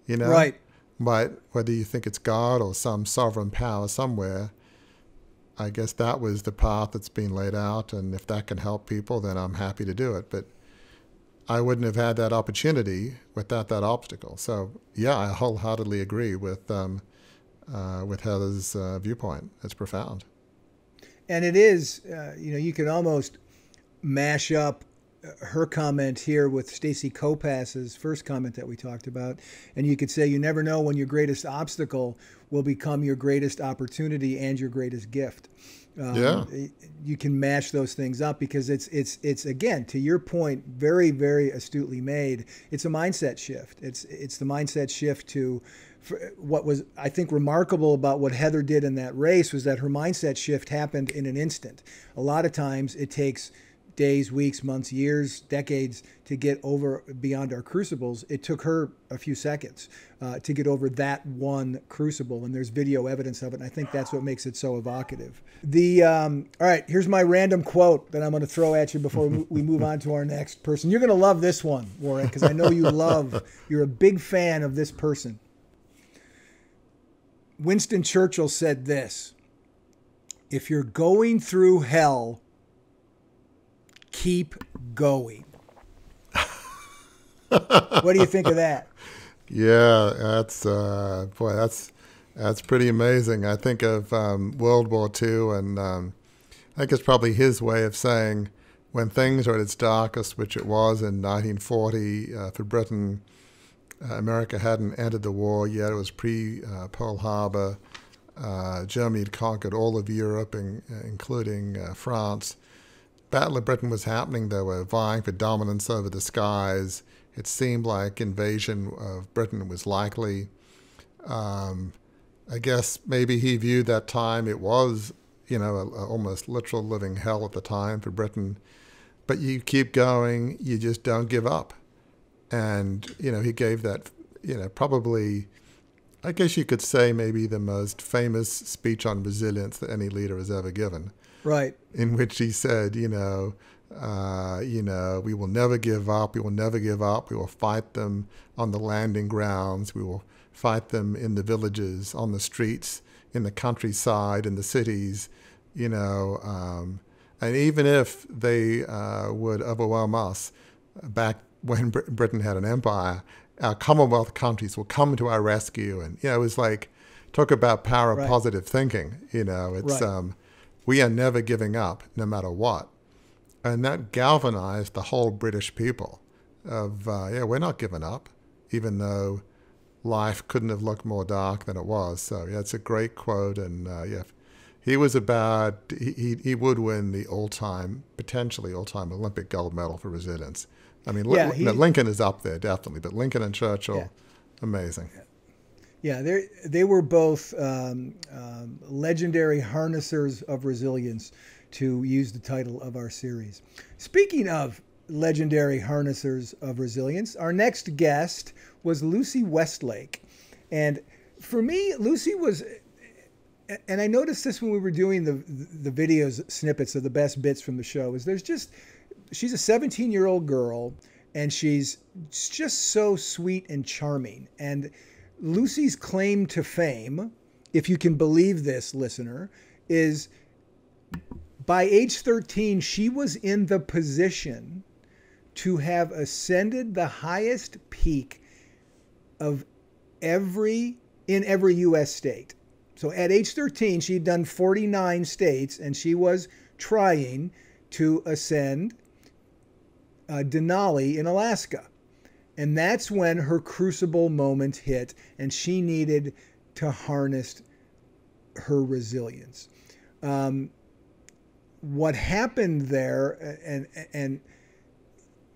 Right. But whether you think it's God or some sovereign power somewhere, I guess that was the path that's been laid out, and if that can help people, then I'm happy to do it. But I wouldn't have had that opportunity without that obstacle. So yeah, I wholeheartedly agree with Heather's viewpoint. It's profound. And it is, you can almost mash up her comment here with Stacey Copas's first comment that we talked about. And you could say, you never know when your greatest obstacle will become your greatest opportunity and your greatest gift. You can mash those things up because it's again, to your point, very, very astutely made. It's a mindset shift. It's the mindset shift to what was, I think, remarkable about what Heather did in that race was that her mindset shift happened in an instant. A lot of times it takes days, weeks, months, years, decades to get over beyond our crucibles. It took her a few seconds to get over that one crucible, and there's video evidence of it, and I think that's what makes it so evocative. All right, here's my random quote that I'm going to throw at you before we move on to our next person. You're going to love this one, Warwick, because I know you're a big fan of this person. Winston Churchill said this: if you're going through hell, keep going. What do you think of that? Yeah, that's pretty amazing. I think of World War II, and I think it's probably his way of saying when things are at its darkest, which it was in 1940 for Britain. America hadn't entered the war yet. It was pre-Pearl Harbor. Germany had conquered all of Europe, including France. Battle of Britain was happening. They were vying for dominance over the skies. It seemed like invasion of Britain was likely. I guess maybe he viewed that time, it was, a almost literal living hell at the time for Britain. But you keep going, you just don't give up. And, he gave that, probably, I guess you could say maybe the most famous speech on resilience that any leader has ever given. Right. In which he said, we will never give up. We will never give up. We will fight them on the landing grounds. We will fight them in the villages, on the streets, in the countryside, in the cities, and even if they would overwhelm us back when Britain had an empire, our Commonwealth countries will come to our rescue. And, it was like, talk about power of positive thinking. It's, we are never giving up, no matter what. And that galvanized the whole British people of, we're not giving up, even though life couldn't have looked more dark than it was. So, it's a great quote. And, he was he would win the potentially all-time Olympic gold medal for resilience. I mean, Lincoln is up there, definitely, but Lincoln and Churchill, amazing. Yeah, they were both legendary harnessers of resilience, to use the title of our series. Speaking of legendary harnessers of resilience, our next guest was Lucy Westlake. And for me, Lucy was, and I noticed this when we were doing the videos, snippets of the best bits from the show, is she's a 17-year-old girl, and she's just so sweet and charming. And Lucy's claim to fame, if you can believe this, listener, is by age 13, she was in the position to have ascended the highest peak of in every U.S. state. So at age 13, she'd done 49 states, and she was trying to ascend Denali in Alaska. And that's when her crucible moment hit, and she needed to harness her resilience. What happened there, and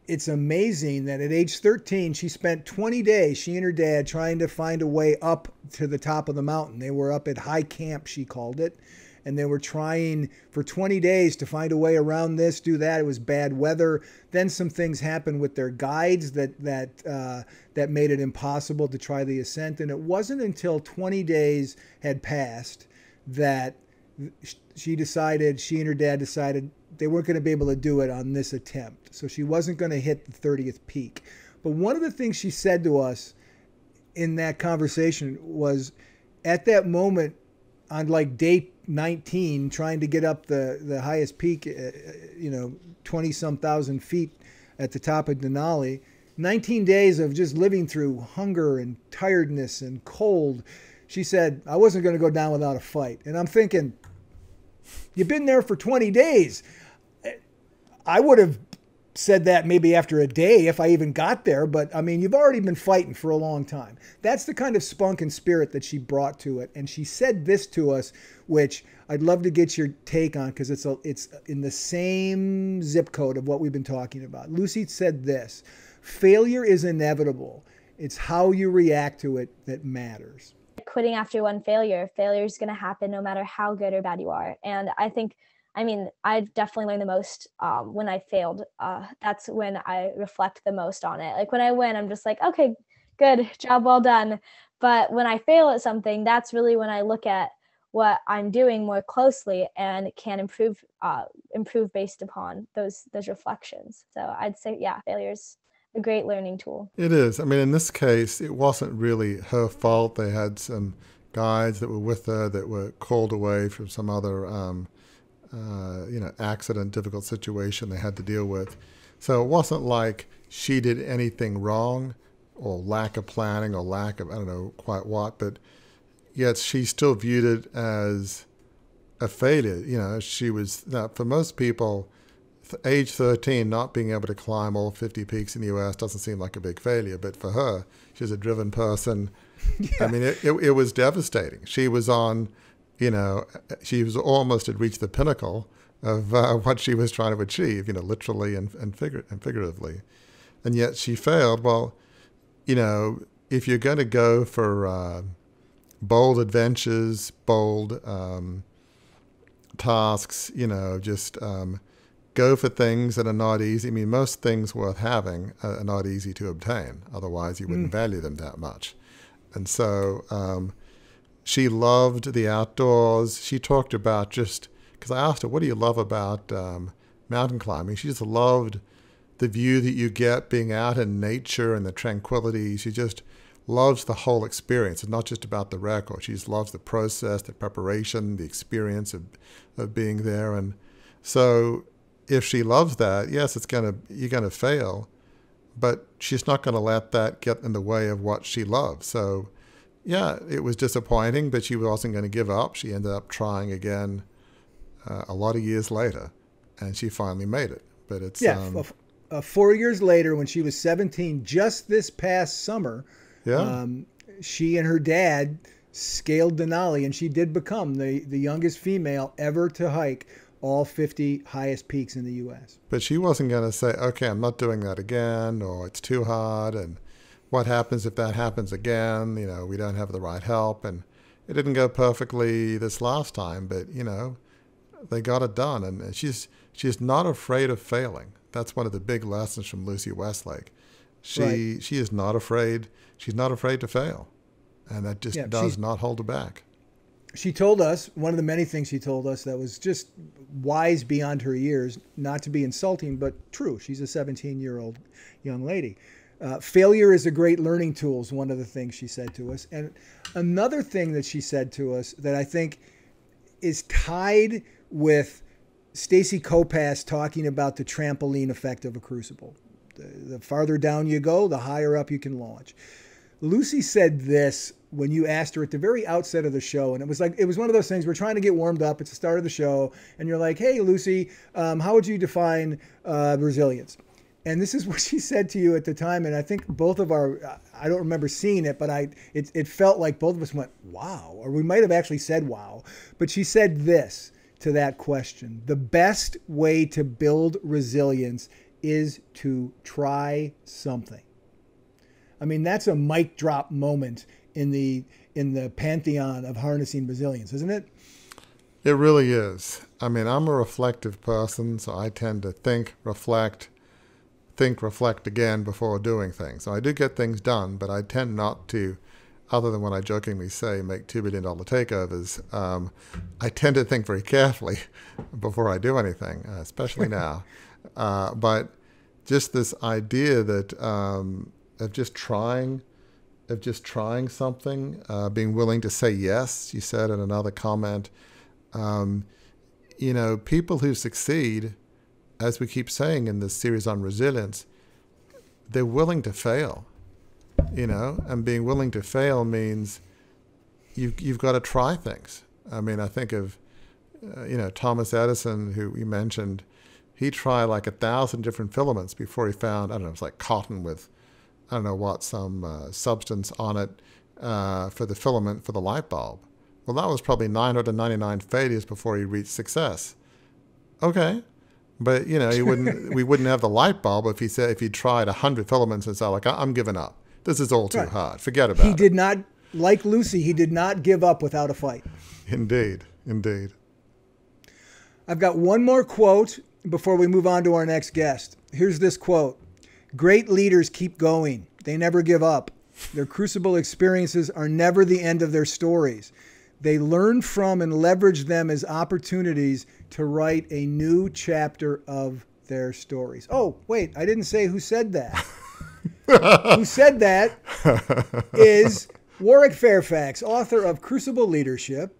it's amazing that at age 13, she spent 20 days, she and her dad, trying to find a way up to the top of the mountain. They were up at High Camp, she called it. And they were trying for 20 days to find a way around this, do that. It was bad weather. Then some things happened with their guides that made it impossible to try the ascent. And it wasn't until 20 days had passed that she and her dad decided they weren't going to be able to do it on this attempt. So she wasn't going to hit the 30th peak. But one of the things she said to us in that conversation was, at that moment, on like day 19, trying to get up the highest peak, 20 some thousand feet at the top of Denali, 19 days of just living through hunger and tiredness and cold. She said, I wasn't going to go down without a fight. And I'm thinking, you've been there for 20 days. I would have said that maybe after a day if I even got there. But I mean, you've already been fighting for a long time. That's the kind of spunk and spirit that she brought to it. And she said this to us, which I'd love to get your take on, because it's in the same zip code of what we've been talking about. Lucy said this: failure is inevitable. It's how you react to it that matters. Quitting after one failure is going to happen no matter how good or bad you are. And I've definitely learned the most when I failed. That's when I reflect the most on it. Like when I win, I'm just like, okay, good job, well done. But when I fail at something, that's really when I look at what I'm doing more closely and can improve based upon those reflections. So I'd say, yeah, failure's a great learning tool. It is. I mean, in this case, it wasn't really her fault. They had some guides that were with her that were called away from some other accident, difficult situation they had to deal with. So it wasn't like she did anything wrong or lack of planning or lack of, I don't know quite what, but yet she still viewed it as a failure. She was, for most people, age 13, not being able to climb all 50 peaks in the U.S. doesn't seem like a big failure. But for her, she's a driven person. Yeah. I mean, it was devastating. She was on, she was almost had reached the pinnacle of what she was trying to achieve, literally and figuratively. And yet she failed. Well, if you're going to go for bold adventures, bold tasks, go for things that are not easy. I mean, most things worth having are not easy to obtain. Otherwise, you wouldn't value them that much. And so she loved the outdoors. She talked about because I asked her, what do you love about mountain climbing? She just loved the view that you get being out in nature and the tranquility. She just loves the whole experience. It's not just about the record. She just loves the process, the preparation, the experience of being there. And so if she loves that, yes, you're gonna fail, but she's not gonna let that get in the way of what she loves. So, yeah, it was disappointing, but she wasn't going to give up. She ended up trying again a lot of years later, and she finally made it. But it's 4 years later, when she was 17, just this past summer, she and her dad scaled Denali, and she did become the youngest female ever to hike all 50 highest peaks in the U.S. But she wasn't going to say, okay, I'm not doing that again, or it's too hard, and what happens if that happens again? We don't have the right help. And it didn't go perfectly this last time, but, they got it done. And she's not afraid of failing. That's one of the big lessons from Lucy Westlake. She is not afraid. She's not afraid to fail. And that just does not hold her back. She told us, one of the many things she told us that was just wise beyond her years, not to be insulting, but true. She's a 17-year-old young lady. Failure is a great learning tool is one of the things she said to us. And another thing that she said to us that I think is tied with Stacey Copas talking about the trampoline effect of a crucible. The farther down you go, the higher up you can launch. Lucy said this when you asked her at the very outset of the show, and it was one of those things, we're trying to get warmed up, it's the start of the show, and you're like, hey, Lucy, how would you define resilience? And this is what she said to you at the time, and I think both of I don't remember seeing it, but it felt like both of us went, wow, or we might have actually said wow. But she said this to that question: the best way to build resilience is to try something. I mean, that's a mic drop moment in the pantheon of harnessing resilience, isn't it? It really is. I mean, I'm a reflective person, so I tend to think, reflect again before doing things. So I do get things done, but I tend not to, other than when I jokingly say make $2 billion takeovers, I tend to think very carefully before I do anything, especially now. But just this idea that of just trying something, being willing to say yes, you said in another comment. People who succeed, as we keep saying in this series on resilience, they're willing to fail, and being willing to fail means you've got to try things. I mean, I think of, Thomas Edison, who we mentioned. He tried like 1,000 different filaments before he found, I don't know, it was like cotton with, I don't know what, some substance on it for the filament for the light bulb. Well, that was probably 999 failures before he reached success. Okay, but we wouldn't have the light bulb if he tried 100 filaments and said, like, I'm giving up. This is all too hard. Forget about it. He did not, like Lucy, he did not give up without a fight. Indeed. I've got one more quote before we move on to our next guest. Here's this quote. Great leaders keep going. They never give up. Their crucible experiences are never the end of their stories. They learn from and leverage them as opportunities to write a new chapter of their stories. Oh, wait, I didn't say who said that. Who said that is Warwick Fairfax, author of Crucible Leadership,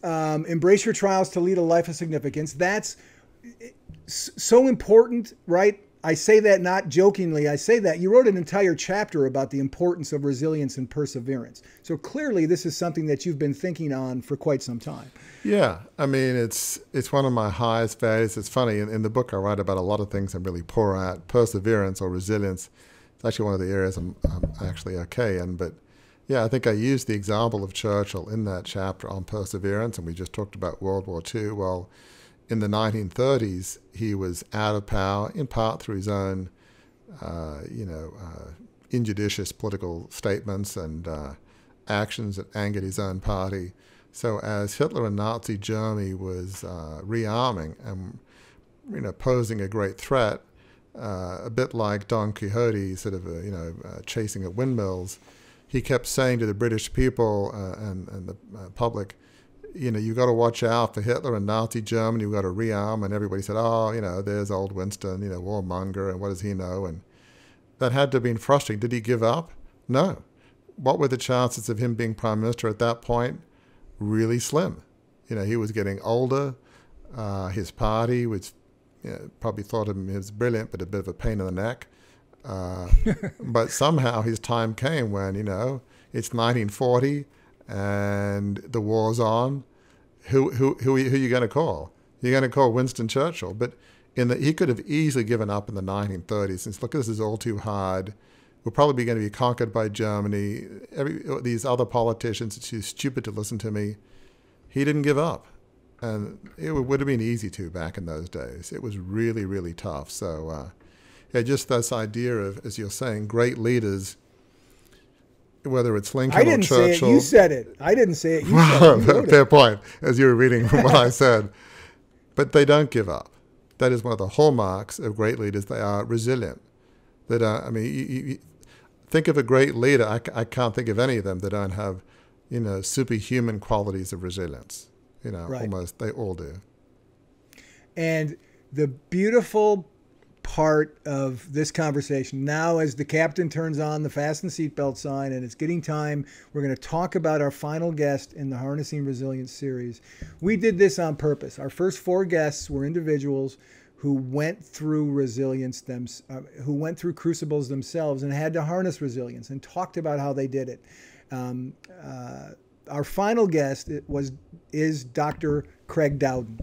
Embrace Your Trials to Lead a Life of Significance. That's so important, right? I say that not jokingly. I say that you wrote an entire chapter about the importance of resilience and perseverance. So clearly this is something that you've been thinking on for quite some time. Yeah. I mean, it's one of my highest values. It's funny. In the book, I write about a lot of things I'm really poor at. Perseverance or resilience. It's actually one of the areas I'm actually okay in. But yeah, I think I used the example of Churchill in that chapter on perseverance. And we just talked about World War II. Well, in the 1930s, he was out of power, in part through his own, injudicious political statements and actions that angered his own party. So as Hitler and Nazi Germany was rearming and, posing a great threat, a bit like Don Quixote, sort of, chasing at windmills, he kept saying to the British people and the public, you've got to watch out for Hitler and Nazi Germany. You've got to rearm. And everybody said, there's old Winston, warmonger, and what does he know? And that had to have been frustrating. Did he give up? No. What were the chances of him being prime minister at that point? Really slim. He was getting older. His party, which probably thought of him as brilliant, but a bit of a pain in the neck. But somehow his time came when, it's 1940. And the war's on. Who are you going to call? You're going to call Winston Churchill. But he could have easily given up in the 1930s. Since look, this is all too hard. We're probably going to be conquered by Germany. These other politicians, it's too stupid to listen to me. He didn't give up, and it would have been easy to back in those days. It was really, really tough. So, just this idea of, as you're saying, great leaders. Whether it's Lincoln or Churchill. I didn't say it. You said it. I didn't say it. You said it. Fair point, as you were reading from what I said. But they don't give up. That is one of the hallmarks of great leaders. They are resilient. You think of a great leader. I can't think of any of them that don't have, superhuman qualities of resilience. Right. Almost they all do. And the beautiful part of this conversation now, as the captain turns on the fasten seatbelt sign and it's getting time, we're going to talk about our final guest in the Harnessing Resilience series. We did this on purpose. Our first 4 guests were individuals who went through resilience, who went through crucibles themselves and had to harness resilience and talked about how they did it. Our final guest is Dr. Craig Dowden.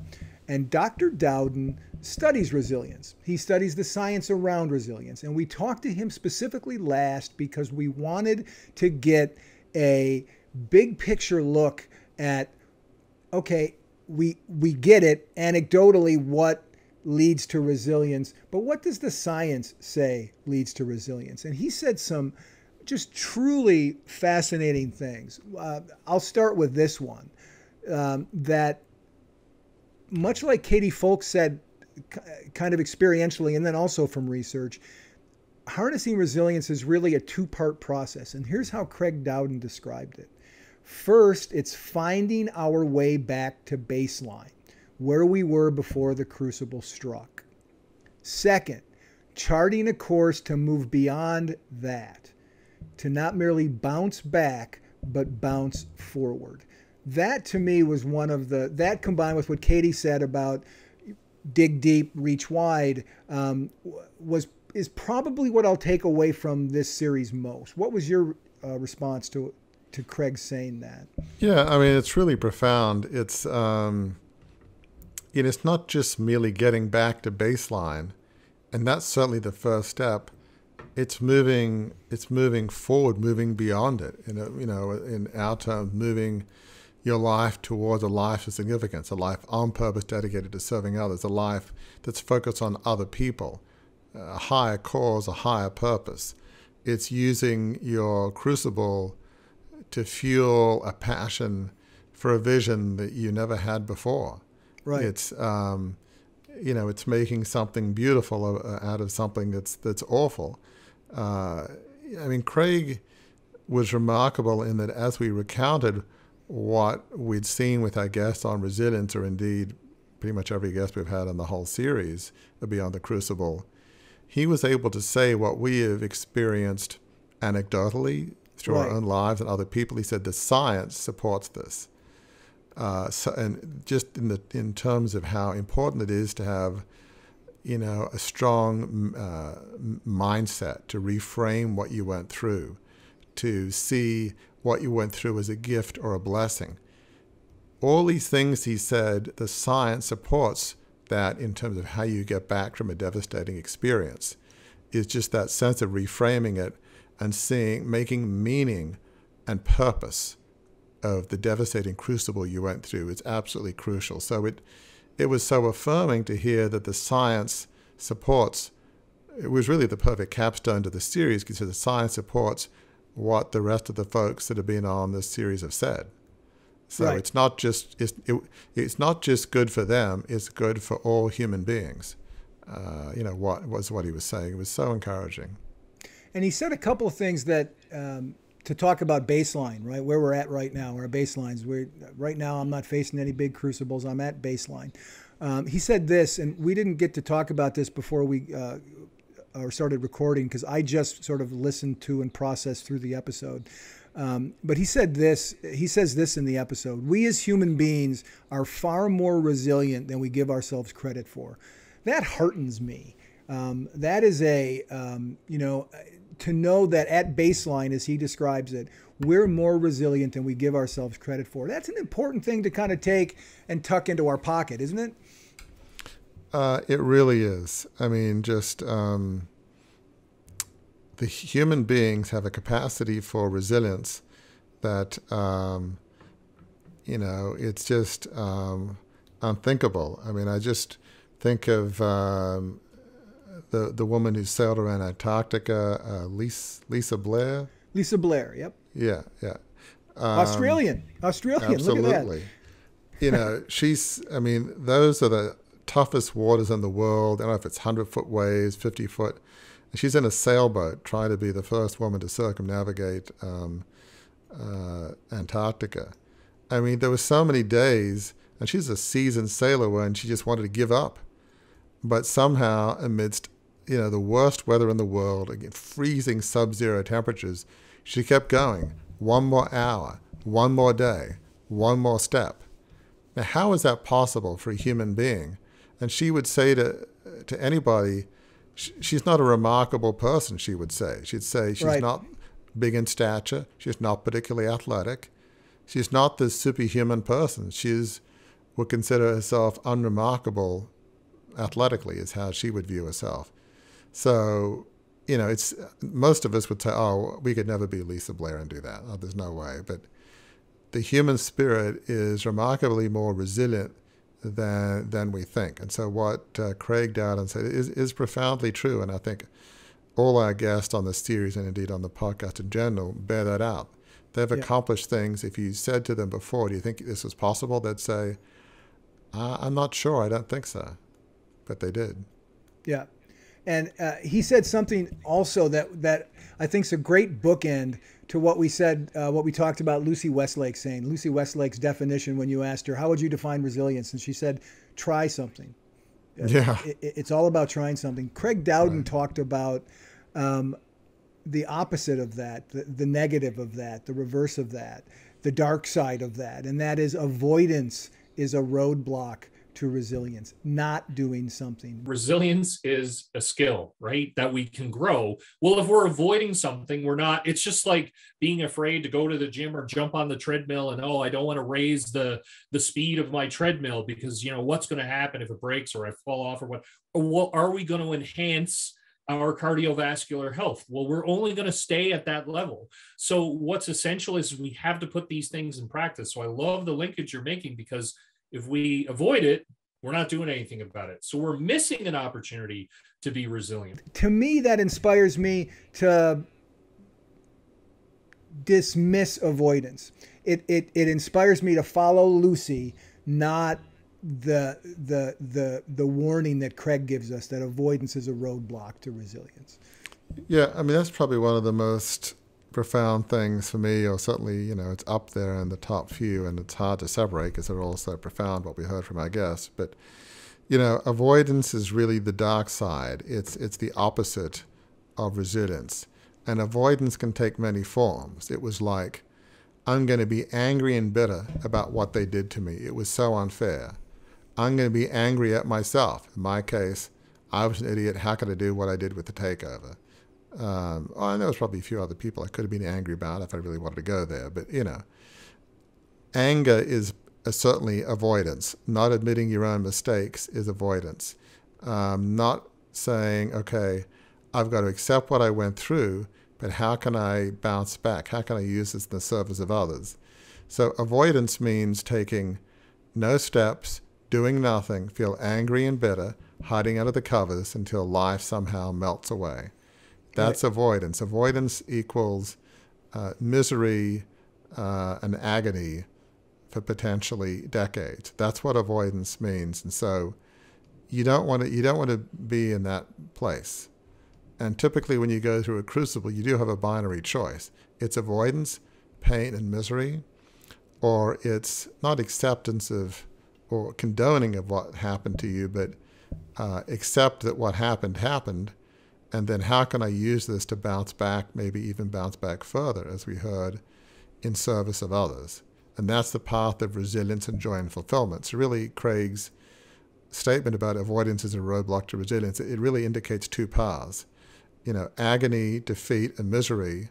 And Dr. Dowden studies resilience. He studies the science around resilience. And we talked to him specifically last because we wanted to get a big picture look at, okay, we get it anecdotally what leads to resilience, but what does the science say leads to resilience? And he said some just truly fascinating things. I'll start with this one, that much like Katie Foulkes said, kind of experientially and then also from research, harnessing resilience is really a two-part process. And here's how Craig Dowden described it. First, it's finding our way back to baseline, where we were before the crucible struck. Second, charting a course to move beyond that, to not merely bounce back, but bounce forward. That to me was one of that combined with what Katie said about dig deep, reach wide, is probably what I'll take away from this series most. What was your response to Craig saying that? Yeah, I mean, it's really profound. It's it's not just merely getting back to baseline, and that's certainly the first step. It's moving forward, moving beyond it. In our terms, moving your life towards a life of significance, a life on purpose dedicated to serving others, a life that's focused on other people, a higher cause, a higher purpose. It's using your crucible to fuel a passion for a vision that you never had before. Right. It's it's making something beautiful out of something that's awful. I mean, Craig was remarkable in that as we recounted what we'd seen with our guests on resilience, or indeed pretty much every guest we've had on the whole series of Beyond the Crucible, he was able to say what we have experienced anecdotally through our own lives and other people. He said the science supports this. And just in terms of how important it is to have, a strong mindset to reframe what you went through, to see what you went through as a gift or a blessing. All these things, he said, the science supports that in terms of how you get back from a devastating experience. Is just that sense of reframing it and making meaning and purpose of the devastating crucible you went through is absolutely crucial. So it was so affirming to hear that the science supports. It was really the perfect capstone to the series, because the science supports what the rest of the folks that have been on this series have said. So it's not just good for them; it's good for all human beings. What he was saying. It was so encouraging. And he said a couple of things that to talk about baseline, right? Where we're at right now, our baselines. Right now, I'm not facing any big crucibles. I'm at baseline. He said this, and we didn't get to talk about this before we started recording, because I just sort of listened to and processed through the episode. But he said this. He says this in the episode: "We as human beings are far more resilient than we give ourselves credit for." That heartens me. That is to know that at baseline, as he describes it, we're more resilient than we give ourselves credit for. That's an important thing to kind of take and tuck into our pocket, isn't it? It really is. I mean, just the human beings have a capacity for resilience that, it's just unthinkable. I mean, I just think of the woman who sailed around Antarctica, Lisa Blair. Lisa Blair, yep. Yeah. Australian. Absolutely. Look at that. Those are the toughest waters in the world. I don't know if it's 100-foot waves, 50-foot. And she's in a sailboat trying to be the first woman to circumnavigate Antarctica. I mean, there were so many days, and she's a seasoned sailor, and she just wanted to give up. But somehow, amidst the worst weather in the world, again, freezing sub-zero temperatures, she kept going. One more hour, one more day, one more step. Now, how is that possible for a human being? And she would say to anybody, she's not a remarkable person, she would say. She'd say she's not big in stature. She's not particularly athletic. She's not this superhuman person. Would consider herself unremarkable athletically, is how she would view herself. So, it's most of us would say, oh, we could never be Lisa Blair and do that. Oh, there's no way. But the human spirit is remarkably more resilient than we think. And so what Craig Dowden said is profoundly true. And I think all our guests on this series, and indeed on the podcast in general, bear that out. They've accomplished things. If you said to them before, do you think this was possible? They'd say, I'm not sure. I don't think so. But they did. Yeah. And he said something also that I think is a great bookend to what we said, what we talked about Lucy Westlake saying. Lucy Westlake's definition when you asked her, how would you define resilience? And she said, try something. Yeah. It's all about trying something. Craig Dowden talked about the opposite of that, the negative of that, the reverse of that, the dark side of that. And that is avoidance is a roadblock to resilience, not doing something. Resilience is a skill, right? That we can grow. Well, if we're avoiding something, we're not, it's just like being afraid to go to the gym or jump on the treadmill and, I don't want to raise the speed of my treadmill because, what's going to happen if it breaks or I fall off or what? Or what are we going to enhance our cardiovascular health? Well, we're only going to stay at that level. So what's essential is we have to put these things in practice. So I love the linkage you're making, because if we avoid it, we're not doing anything about it. So we're missing an opportunity to be resilient. To me, that inspires me to dismiss avoidance. It inspires me to follow Lucy, not the warning that Craig gives us that avoidance is a roadblock to resilience. Yeah, I mean, that's probably one of the most profound things for me, or certainly, it's up there in the top few, and it's hard to separate because they're all so profound, what we heard from our guests. But, avoidance is really the dark side. It's the opposite of resilience. And avoidance can take many forms. It was like, I'm going to be angry and bitter about what they did to me. It was so unfair. I'm going to be angry at myself. In my case, I was an idiot. How could I do what I did with the takeover? And there was probably a few other people I could have been angry about if I really wanted to go there. But, anger is certainly avoidance. Not admitting your own mistakes is avoidance. Not saying, okay, I've got to accept what I went through, but how can I bounce back? How can I use this in the service of others? So avoidance means taking no steps, doing nothing, feel angry and bitter, hiding under the covers until life somehow melts away. That's avoidance. Avoidance equals misery and agony for potentially decades. That's what avoidance means. And so you don't want to be in that place. And typically when you go through a crucible, you do have a binary choice. It's avoidance, pain, and misery, or it's not acceptance of or condoning of what happened to you, but accept that what happened. And then how can I use this to bounce back, maybe even bounce back further, as we heard, in service of others? And that's the path of resilience and joy and fulfillment. So really, Craig's statement about avoidance as a roadblock to resilience, it really indicates two paths. Agony, defeat, and misery,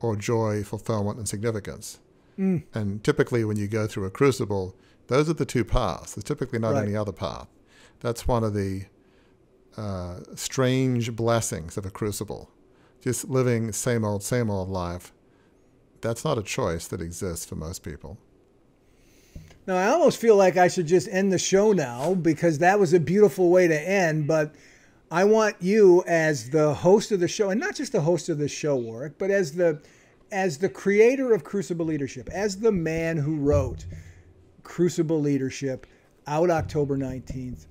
or joy, fulfillment, and significance. And typically when you go through a crucible, those are the two paths. There's typically not any other path. That's one of the strange blessings of a crucible. Just living same old life. That's not a choice that exists for most people. Now, I almost feel like I should just end the show now, because that was a beautiful way to end. But I want you, as the host of the show, and not just the host of the show, Warwick, but as the creator of Crucible Leadership, as the man who wrote Crucible Leadership out October 19th,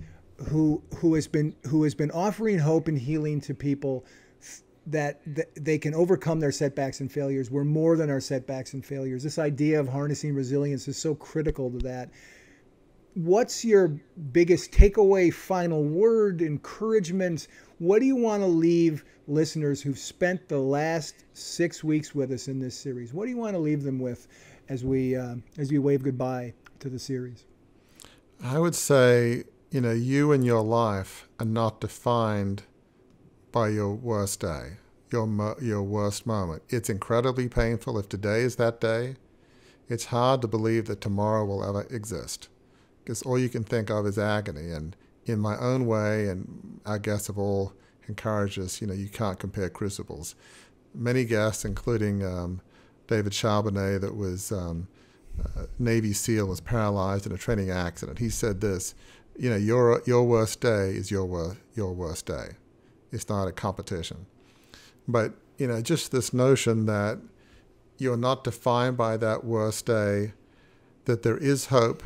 who has been offering hope and healing to people that they can overcome their setbacks and failures. We're more than our setbacks and failures. This idea of harnessing resilience is so critical to that. What's your biggest takeaway, final word, encouragement? What do you want to leave listeners who've spent the last 6 weeks with us in this series? What do you want to leave them with as we wave goodbye to the series? I would say, you and your life are not defined by your worst day, your worst moment. It's incredibly painful if today is that day. It's hard to believe that tomorrow will ever exist, because all you can think of is agony. And in my own way, and our guests have all encouraged us, you can't compare crucibles. Many guests, including David Charbonnet, that was Navy SEAL was paralyzed in a training accident. He said this, you know, your worst day is your worst day. It's not a competition. But, you know, just this notion that you're not defined by that worst day, that there is hope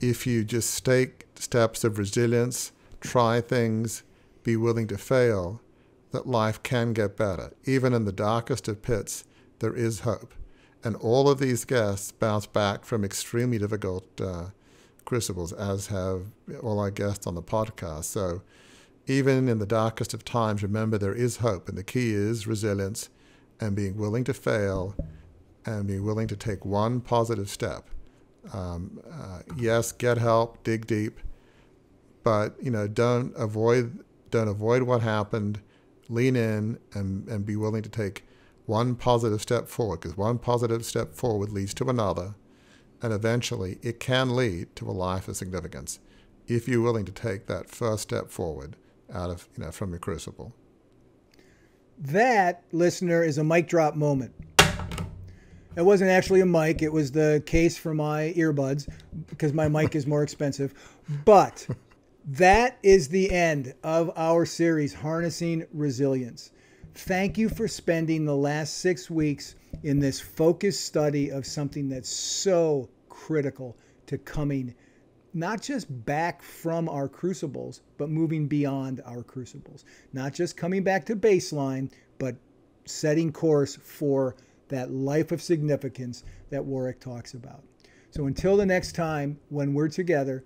if you just take steps of resilience, try things, be willing to fail, that life can get better. Even in the darkest of pits, there is hope. And all of these guests bounce back from extremely difficult crucibles, as have all our guests on the podcast. So even in the darkest of times, remember there is hope. And the key is resilience and being willing to fail and being willing to take one positive step. Yes, get help, dig deep, but you know, don't avoid what happened. Lean in and be willing to take one positive step forward, because one positive step forward leads to another, and eventually it can lead to a life of significance if you're willing to take that first step forward out of, you know, from your crucible. That, listener, is a mic drop moment. It wasn't actually a mic. It was the case for my earbuds, because my mic is more expensive. But that is the end of our series, Harnessing Resilience. Thank you for spending the last 6 weeks in this focused study of something that's so critical to coming not just back from our crucibles, but moving beyond our crucibles. Not just coming back to baseline, but setting course for that life of significance that Warwick talks about. So until the next time when we're together,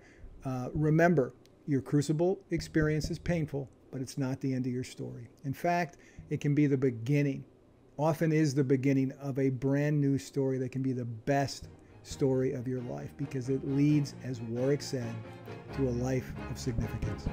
remember, your crucible experience is painful, but it's not the end of your story. In fact, it can be the beginning, often is the beginning of a brand new story that can be the best story of your life, because it leads, as Warwick said, to a life of significance.